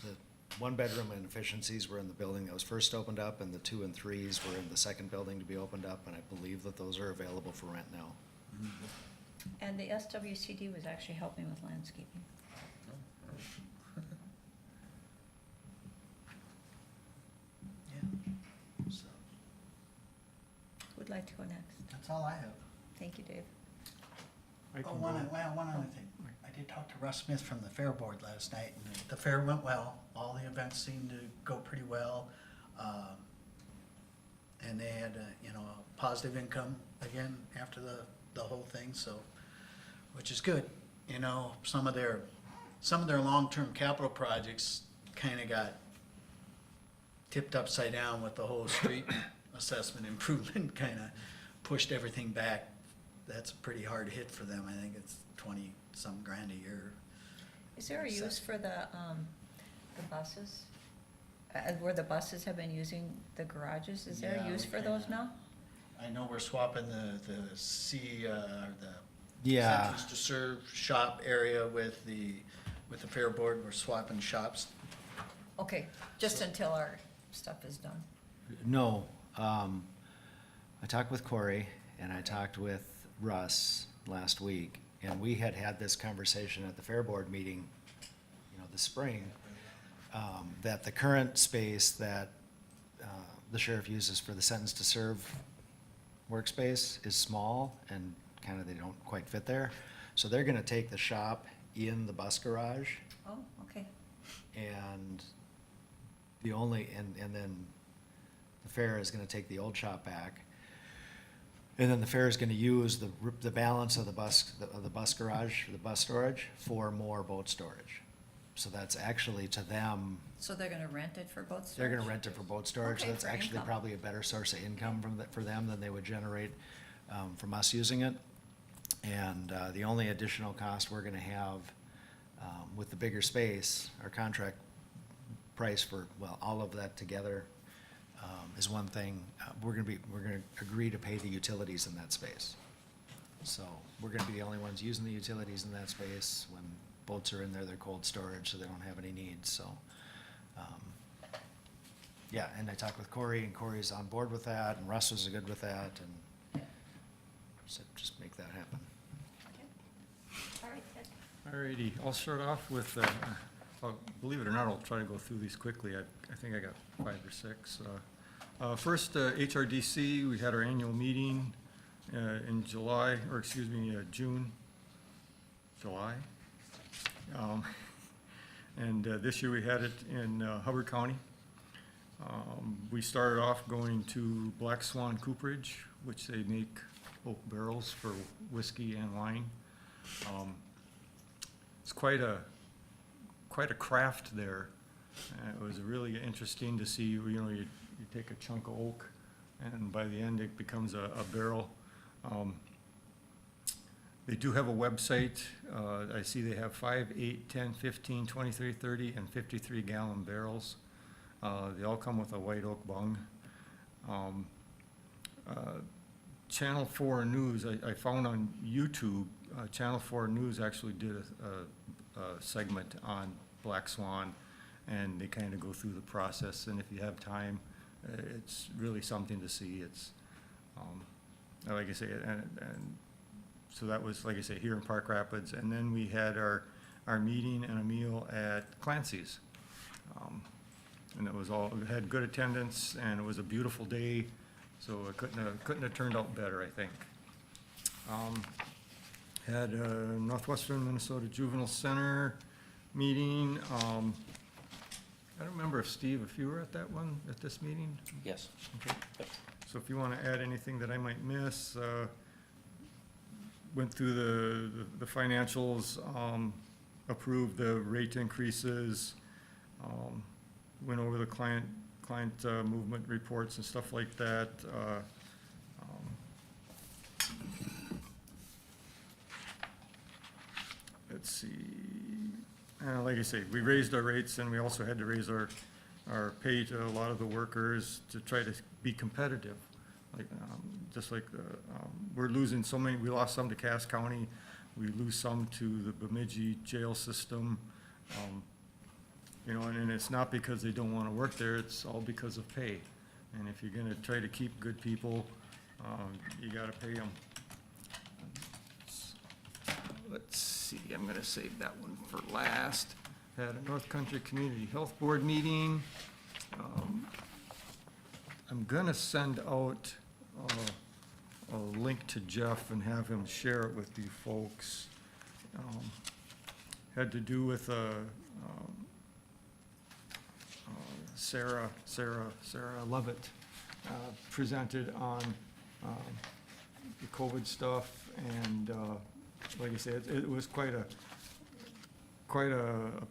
The 1-bedroom and efficiencies were in the building that was first opened up, and the 2 and 3s were in the second building to be opened up, and I believe that those are available for rent now. And the SWCD was actually helping with landscaping. Yeah. So, Who'd like to go next? that's all I have. Thank you, Dave. I can One go. other thing. I did talk to Russ Smith from the Fair Board last night, and the fair went well. All the events seemed to go pretty well. And they had, a positive income again after the whole thing, so, which is good. Some of their long-term capital projects kinda got tipped upside down with the whole street assessment improvement, kinda pushed everything back. That's a pretty hard hit for them. I think it's 20-some grand a year. Is there a use for the buses? Where the buses have been using the garages, is there Yeah, a use we for those kinda- now? I know we're swapping the Yeah. Centers to Serve shop area with the Fair Board. We're swapping shops. Okay, just until our stuff is done. No, I talked with Corey and I talked with Russ last week, and we had this conversation at the Fair Board meeting, this spring, that the current space that, the sheriff uses for the sentence to serve workspace is small and kind of they don't quite fit there. So they're gonna take the shop in the bus garage, Oh, okay. and and then the fair is gonna take the old shop back. And then the fair is gonna use the balance of the bus garage, the bus storage, for more boat storage. So that's actually, to them, So they're gonna rent it for both they're storage? gonna rent it for boat storage. Okay, That's for actually income. probably a better source of income for them than they would generate from us using it. And the only additional cost we're gonna have with the bigger space, our contract price for, all of that together is one thing. We're gonna agree to pay the utilities in that space. So we're gonna be the only ones using the utilities in that space. When boats are in there, they're cold storage, so they don't have any needs, so. Yeah, and I talked with Corey, and Corey's on board with that, and Russ was good with that, and so just make that happen. All right, Ted. Alrighty, I'll start off with, believe it or not, I'll try to go through these quickly. I think I got 5 or 6. First, HRDC, we had our annual meeting in July, June, July, And this year we had it in Hubbard County. We started off going to Black Swan Cooperage, which they make oak barrels for whiskey and wine. It's quite a craft there. It was really interesting to see, you take a chunk of oak, and by the end it becomes a barrel. They do have a website. I see they have 5, 8, 10, 15, 23, 30, and 53 gallon barrels. They all come with a white oak bung. Channel 4 News, I found on YouTube, Channel 4 News actually did a segment on Black Swan, and they kind of go through the process, and if you have time, it's really something to see. It's, like I say, and so that was, like I say, here in Park Rapids, and then we had our meeting and a meal at Clancy's. And it was all, it had good attendance, and it was a beautiful day, so it couldn't have turned out better, I think. Had a Northwestern Minnesota Juvenile Center meeting. I don't remember if Steve, if you were at that one, at this meeting? Yes. Okay. So if you want to add anything that I might miss, went through the financials, approved the rate increases, went over the client movement reports and stuff like that. Let's see, like I say, we raised our rates, and we also had to raise our pay to a lot of the workers to try to be competitive. Like, just like, we're losing so many, we lost some to Cass County, we lose some to the Bemidji jail system. And it's not because they don't want to work there, it's all because of pay. And if you're gonna try to keep good people, you gotta pay them. Let's see, I'm gonna save that one for last. Had a North Country Community Health Board meeting. I'm gonna send out a link to Jeff and have him share it with you folks. Had to do with Sarah Lovett presented on the COVID stuff, and like I said, it was quite a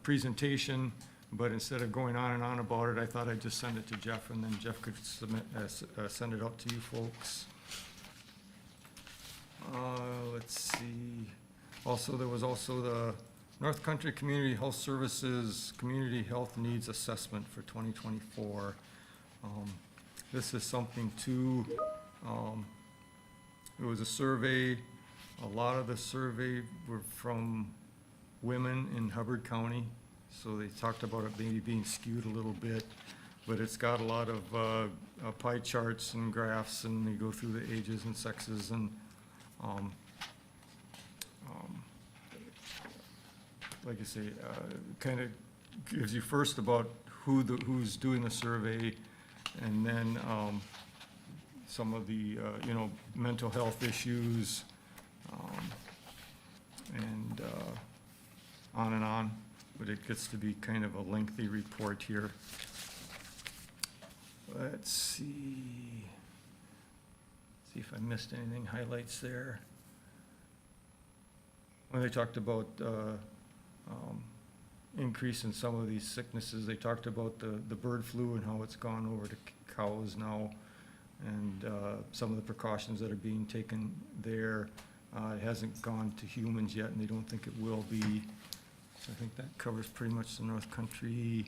presentation, but instead of going on and on about it, I thought I'd just send it to Jeff, and then Jeff could send it out to you folks. Let's see, there was also the North Country Community Health Services Community Health Needs Assessment for 2024. This is something too, it was a survey. A lot of the survey were from women in Hubbard County, so they talked about it maybe being skewed a little bit, but it's got a lot of pie charts and graphs, and they go through the ages and sexes, and like I say, kind of gives you first about who's doing the survey, and then some of the mental health issues, and on, but it gets to be kind of a lengthy report here. Let's see if I missed anything, highlights there. When they talked about increase in some of these sicknesses, they talked about the bird flu and how it's gone over to cows now, and some of the precautions that are being taken there. It hasn't gone to humans yet, and they don't think it will be. So I think that covers pretty much the North Country.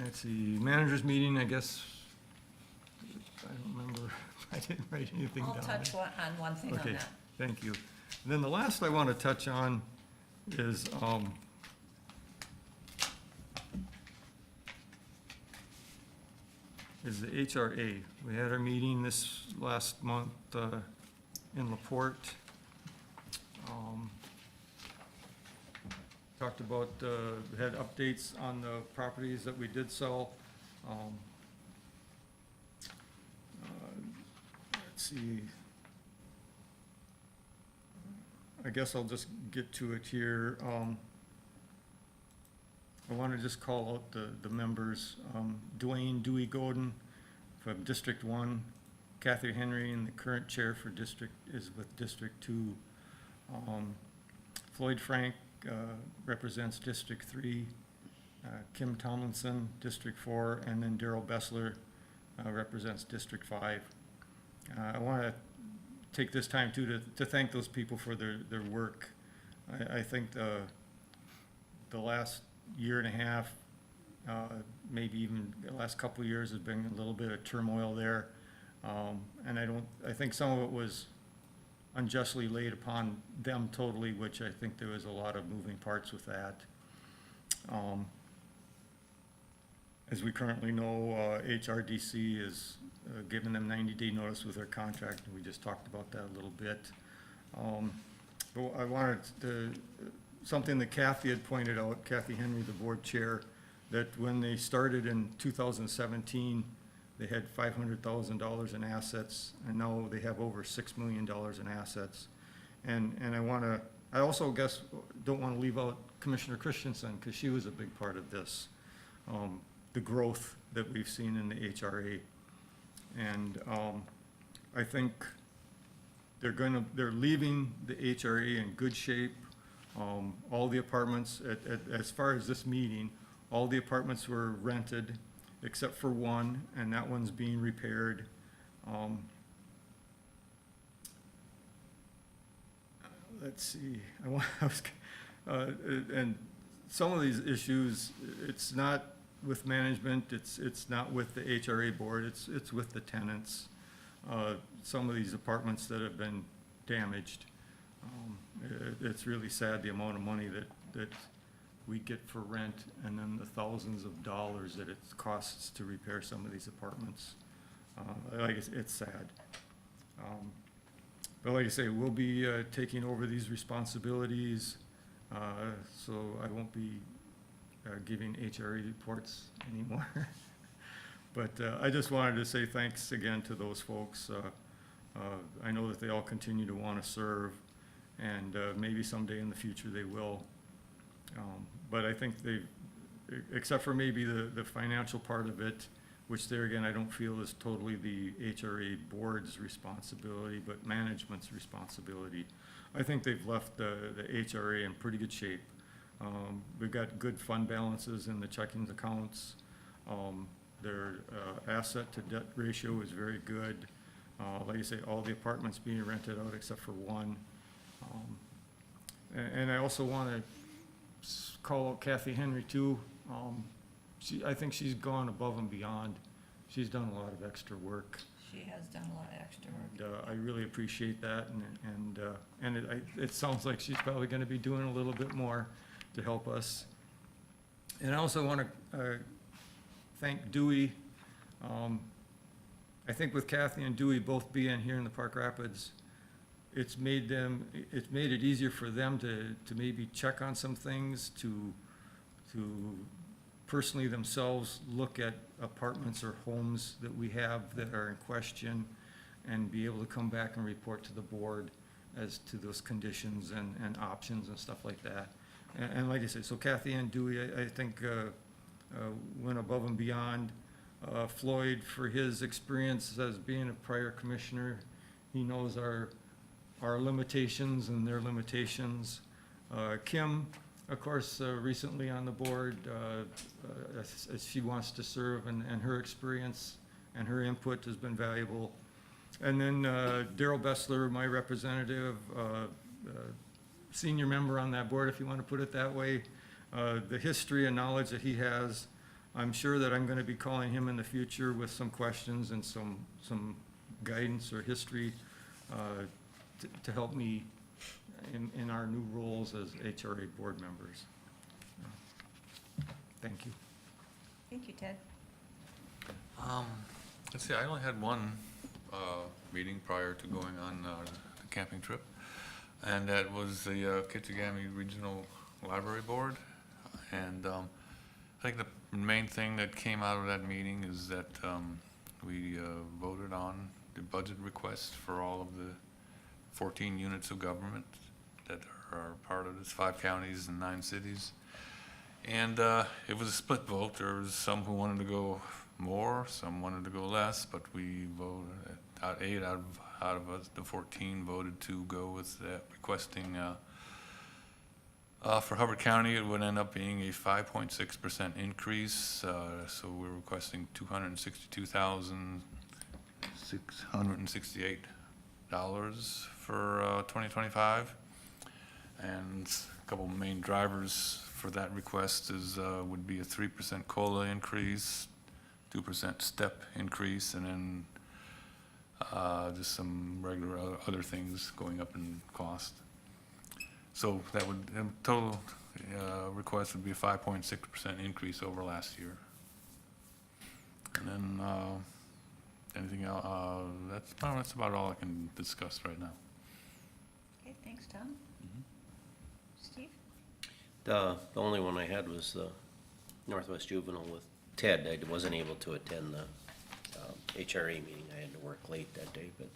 Let's see, managers meeting, I guess, I don't remember, I didn't write anything down. I'll touch on one thing on Okay, that. thank you. And then the last I want to touch on is, the HRA. We had our meeting this last month in LaPorte. Talked about, we had updates on the properties that we did sell. Let's see. I guess I'll just get to it here. I want to just call out the members. Dwayne Dewey Godin from District 1, Kathy Henry, and the current chair for district is with District 2. Floyd Frank represents District 3, Kim Tomlinson, District 4, and then Daryl Bessler represents District 5. I want to take this time too to thank those people for their work. I think the last year and a half, maybe even the last couple of years, has been a little bit of turmoil there. And I think some of it was unjustly laid upon them totally, which I think there was a lot of moving parts with that. As we currently know, HRDC is giving them 90-day notice with their contract, and we just talked about that a little bit. But I wanted to, something that Kathy had pointed out, Kathy Henry, the board chair, that when they started in 2017, they had $500,000 in assets, and now they have over $6 million in assets. And I also guess don't want to leave out Commissioner Christensen, because she was a big part of this, the growth that we've seen in the HRA. And I think they're leaving the HRA in good shape. All the apartments, as far as this meeting, all the apartments were rented except for one, and that one's being repaired. Let's see, and some of these issues, it's not with management, it's not with the HRA board, it's with the tenants. Some of these apartments that have been damaged. It's really sad, the amount of money that we get for rent, and then the thousands of dollars that it costs to repair some of these apartments. It's sad. But like I say, we'll be taking over these responsibilities, so I won't be giving HRA reports anymore. But I just wanted to say thanks again to those folks. I know that they all continue to want to serve, and maybe someday in the future they will. But I think except for maybe the financial part of it, which there again I don't feel is totally the HRA board's responsibility, but management's responsibility. I think they've left the HRA in pretty good shape. We've got good fund balances in the checking accounts. Their asset to debt ratio is very good. Like I say, all the apartments being rented out except for one. And I also want to call out Kathy Henry too. I think she's gone above and beyond. She's done a lot of extra work. She has done a lot of extra work. And I really appreciate that, and it sounds like she's probably going to be doing a little bit more to help us. And I also want to thank Dewey. I think with Kathy and Dewey both being here in the Park Rapids, it's made it easier for them to maybe check on some things, to personally themselves look at apartments or homes that we have that are in question, and be able to come back and report to the board as to those conditions and options and stuff like that. And like I said, so Kathy and Dewey, I think went above and beyond. Floyd, for his experience as being a prior commissioner, he knows our limitations and their limitations. Kim, of course, recently on the board, as she wants to serve, and her experience and her input has been valuable. And then Daryl Bessler, my representative, senior member on that board, if you want to put it that way. The history and knowledge that he has, I'm sure that I'm going to be calling him in the future with some questions and some guidance or history to help me in our new roles as HRA board members. Thank you. Thank you, Ted. Let's see, I only had one meeting prior to going on the camping trip, and that was the Kitchigami Regional Library Board. And I think the main thing that came out of that meeting is that we voted on the budget request for all of the 14 units of government that are part of this, 5 counties and 9 cities. And it was a split vote. There was some who wanted to go more, some wanted to go less, but we voted, 8 out of us, the 14 voted to go with that, requesting, for Hubbard County, it would end up being a 5.6% increase, so we're requesting $262,668 for 2025. And a couple of main drivers for that request would be a 3% COLA increase, 2% step increase, and then just some regular other things going up in cost. So that would, total request would be a 5.6% increase over last year. And then anything else, that's about all I can discuss right now. Okay, thanks, Tom. Steve? The only one I had was the Northwest Juvenile with Ted. I wasn't able to attend the HRA meeting. I had to work late that day, but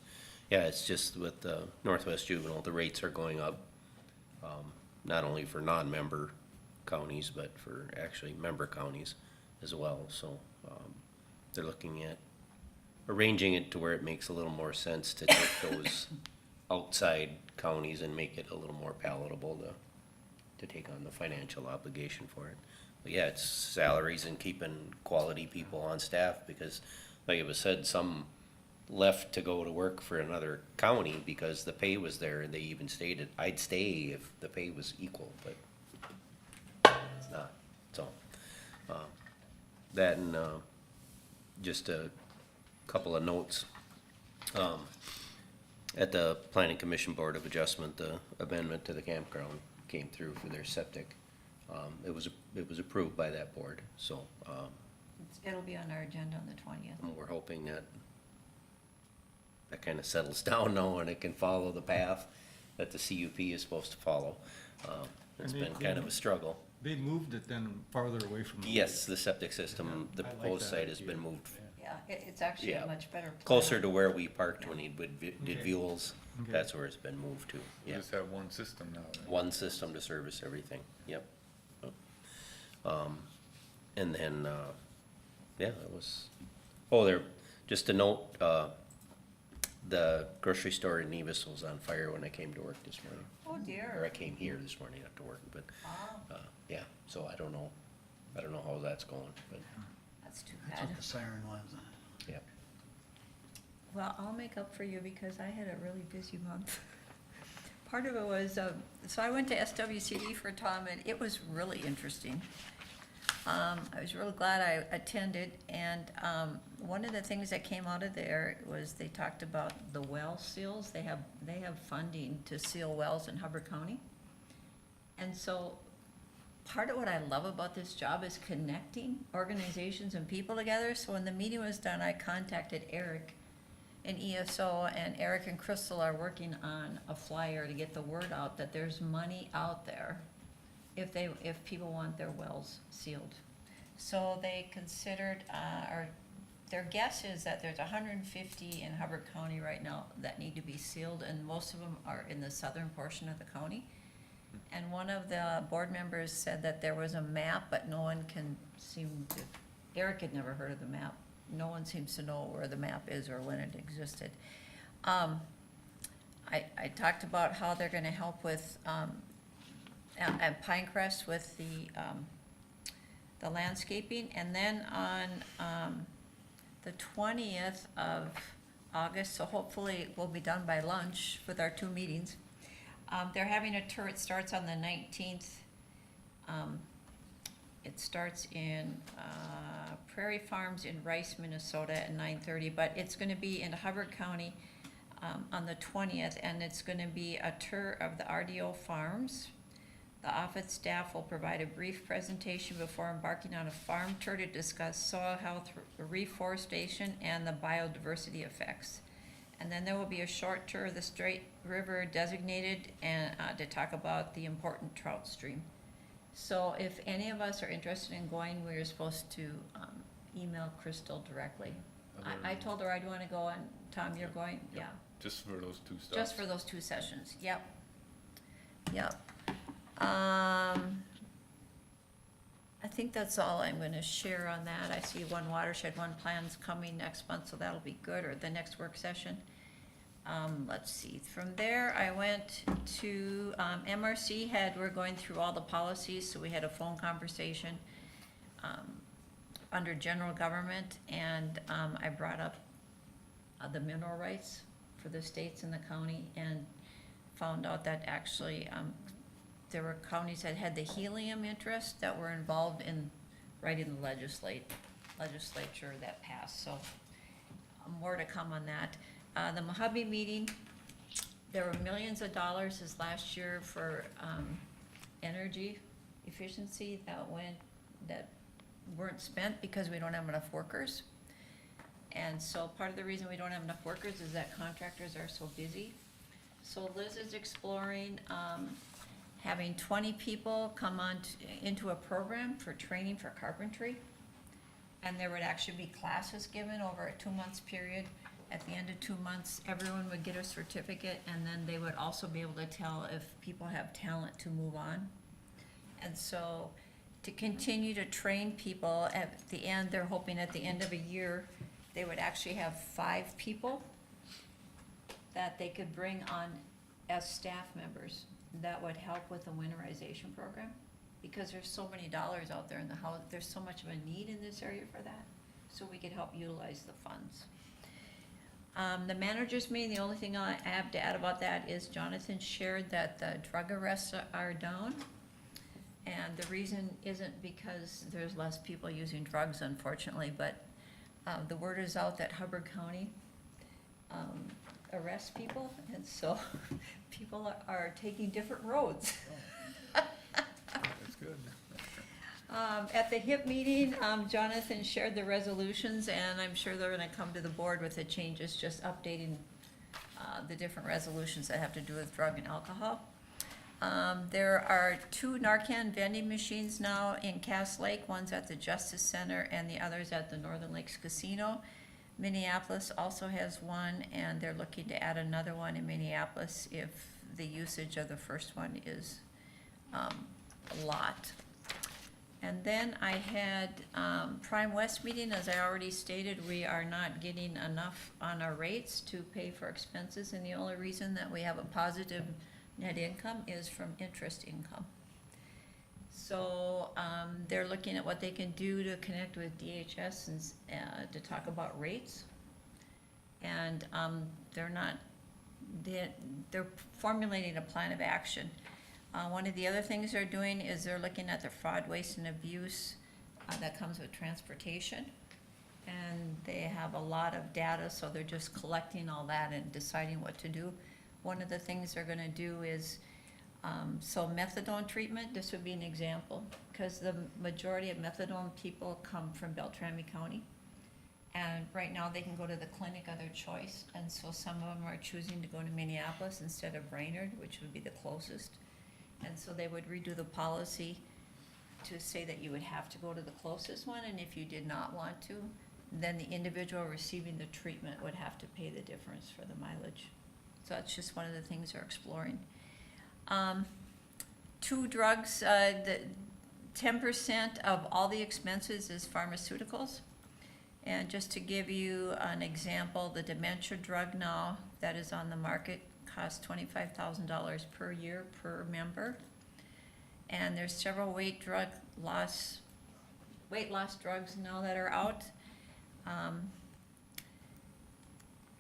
yeah, it's just with the Northwest Juvenile, the rates are going up, not only for non-member counties, but for actually member counties as well. So they're looking at arranging it to where it makes a little more sense to take those outside counties and make it a little more palatable to take on the financial obligation for it. But yeah, it's salaries and keeping quality people on staff, because like it was said, some left to go to work for another county because the pay was there, and they even stated, I'd stay if the pay was equal, but it's not. So that, and just a couple of notes. At the Planning Commission Board of Adjustment, the amendment to the campground came through for their septic. It was approved by that board, so It'll be on our agenda on the 20th. we're hoping that kind of settles down now and it can follow the path that the CUP is supposed to follow. It's And been kind of a struggle. They moved it then farther away from the. Yes, the septic system, the I like proposed that site has been idea. moved Yeah, it's actually Yeah. a much better plan. closer to where we parked when he did Okay. Buell's. Okay. That's where it's been moved to, We yeah. just have one system now. Right? One system to service everything, yep. And then, yeah, that was, just a note, the grocery store in Nevis was on fire when I came to work this morning. Oh, Or I dear. came here this morning after work, but, Wow, yeah, so I don't know how that's going, but, that's too That's bad. what the siren was. yeah. Well, I'll make up for you because I had a really busy month. Part of it was, so I went to SWCD for Tom, and it was really interesting. I was really glad I attended, and one of the things that came out of there was they talked about the well seals. They have funding to seal wells in Hubbard County. And so part of what I love about this job is connecting organizations and people together. So when the meeting was done, I contacted Eric and ESO, and Eric and Crystal are working on a flyer to get the word out that there's money out there if people want their wells sealed. So they considered, or their guess is that there's 150 in Hubbard County right now that need to be sealed, and most of them are in the southern portion of the county. And one of the board members said that there was a map, but no one can seem to, Eric had never heard of the map. No one seems to know where the map is or when it existed. I talked about how they're gonna help with, at Pinecrest with the landscaping, and then on the 20th of August, so hopefully we'll be done by lunch with our 2 meetings. They're having a tour, it starts on the 19th. It starts in Prairie Farms in Rice, Minnesota at 9:30, but it's gonna be in Hubbard County on the 20th, and it's gonna be a tour of the RDO farms. The office staff will provide a brief presentation before embarking on a farm tour to discuss soil health, reforestation, and the biodiversity effects. And then there will be a short tour of the Straight River designated and to talk about the important trout stream. So if any of us are interested in going, we're supposed to email Crystal directly. I told her I'd wanna go, and Tom, you're going? Yeah. Just for those 2 stops. Just for those 2 sessions, yep. Yep. I think that's all I'm gonna share on that. I see one watershed, one plan's coming next month, so that'll be good, or the next work session. Let's see, from there, I went to, MRC we're going through all the policies, so we had a phone conversation, under general government, and, I brought up, the mineral rights for the states and the county, and found out that actually, there were counties that had the helium interest that were involved in writing the legislature that passed, so more to come on that. The Mojave meeting, there were millions of dollars this last year for, energy efficiency that weren't spent because we don't have enough workers. And so part of the reason we don't have enough workers is that contractors are so busy. So Liz is exploring, having 20 people come on into a program for training for carpentry. And there would actually be classes given over a 2 month period. At the end of 2 months, everyone would get a certificate, and then they would also be able to tell if people have talent to move on. And so to continue to train people, at the end, they're hoping at the end of a year, they would actually have 5 people that they could bring on as staff members that would help with the winterization program. Because there's so many dollars out there in the house, there's so much of a need in this area for that, so we could help utilize the funds. The managers meeting, the only thing I have to add about that is Jonathan shared that the drug arrests are down. And the reason isn't because there's less people using drugs, unfortunately, but the word is out that Hubbard County arrests people, and so people are taking different roads. That's good. At the HIP meeting, Jonathan shared the resolutions, and I'm sure they're gonna come to the board with the changes, just updating the different resolutions that have to do with drug and alcohol. There are 2 Narcan vending machines now in Cass Lake. One's at the Justice Center and the other's at the Northern Lakes Casino. Minneapolis also has one, and they're looking to add another one in Minneapolis if the usage of the first one is a lot. And then I had Prime West meeting. As I already stated, we are not getting enough on our rates to pay for expenses, and the only reason that we have a positive net income is from interest income. So they're looking at what they can do to connect with DHS and to talk about rates. And they're formulating a plan of action. One of the other things they're doing is they're looking at the fraud, waste, and abuse that comes with transportation. And they have a lot of data, so they're just collecting all that and deciding what to do. One of the things they're gonna do is, so methadone treatment, this would be an example, because the majority of methadone people come from Beltrami County. And right now, they can go to the clinic of their choice, and so some of them are choosing to go to Minneapolis instead of Brainerd, which would be the closest. And so they would redo the policy to say that you would have to go to the closest one, and if you did not want to, then the individual receiving the treatment would have to pay the difference for the mileage. So that's just one of the things they're exploring. 2 drugs, the 10% of all the expenses is pharmaceuticals. And just to give you an example, the dementia drug now that is on the market costs $25,000 per year per member. And there's several weight loss drugs now that are out.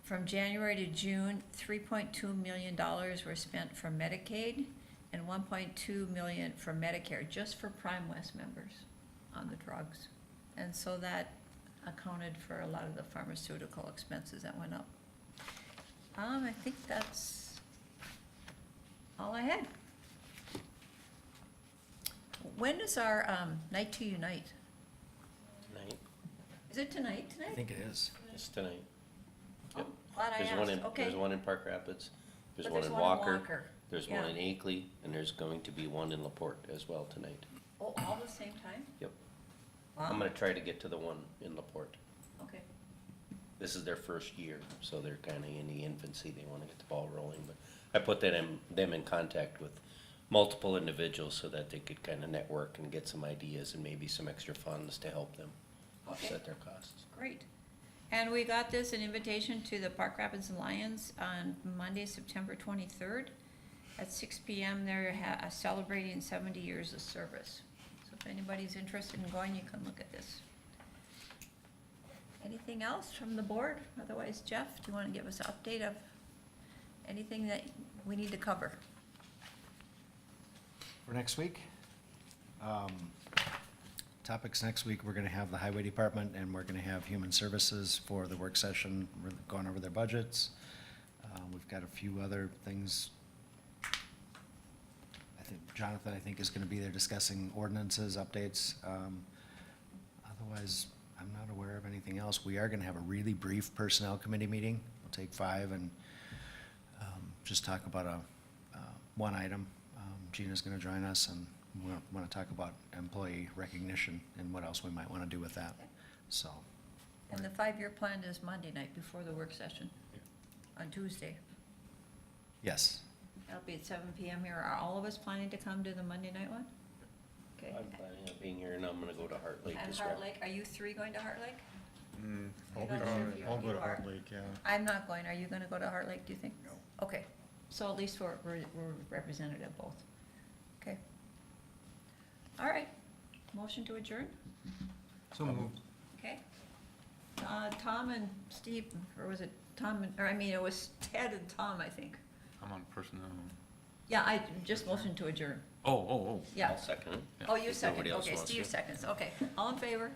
From January to June, $3.2 million were spent for Medicaid and $1.2 million for Medicare, just for Prime West members on the drugs. And so that accounted for a lot of the pharmaceutical expenses that went up. I think that's all I had. When is our Night to Unite? Tonight, Is it tonight? I think it is. it's tonight. Yep. Glad I There's one in, asked, okay. there's one in Park Rapids, there's But one in Walker, there's yeah. one in Akeley, and there's going to be one in LaPorte as well tonight. Oh, all the same time? Yep. Wow. I'm gonna try to get to the one in LaPorte. Okay. This is their first year, so they're kinda in the infancy, they wanna get the ball rolling, but I put them in contact with multiple individuals so that they could kind of network and get some ideas and maybe some extra funds to help them offset their costs. Great. And we got this, an invitation to the Park Rapids Lions on Monday, September 23rd at 6 PM. They're celebrating 70 years of service. So if anybody's interested in going, you can look at this. Anything else from the board? Otherwise, Jeff, do you want to give us an update of anything that we need to cover? For next week, topics next week, we're gonna have the highway department and we're gonna have human services for the work session. We're going over their budgets. We've got a few other things. I think Jonathan, is gonna be there discussing ordinances, updates. Otherwise, I'm not aware of anything else. We are gonna have a really brief personnel committee meeting. We'll take 5 and just talk about one item. Gina's gonna join us, and we wanna talk about employee recognition and what else we might wanna do with that, so. And the 5-year plan is Monday night before the work session on Tuesday. Yes, That'll be at 7 PM here. Are all of us planning to come to the Monday night one? Okay. I'm planning on being here and I'm gonna go to Heart Lake And as well. Heart Lake, are you 3 going to Heart Lake? I'll You go don't to- shoot, I'll you go to are. Heart Lake, yeah. I'm not going. Are you gonna go to Heart Lake, do you think? No. Okay, so at least we're represented at both. Okay. All right, motion to adjourn, So moved. okay? Tom and Steve, or was it Tom, it was Ted and Tom, I think. I'm on personnel. Yeah, I just motioned to adjourn, Oh, yeah. I'll second it. Oh, you If second, nobody else okay, wants Steve to. seconds, okay. All in favor?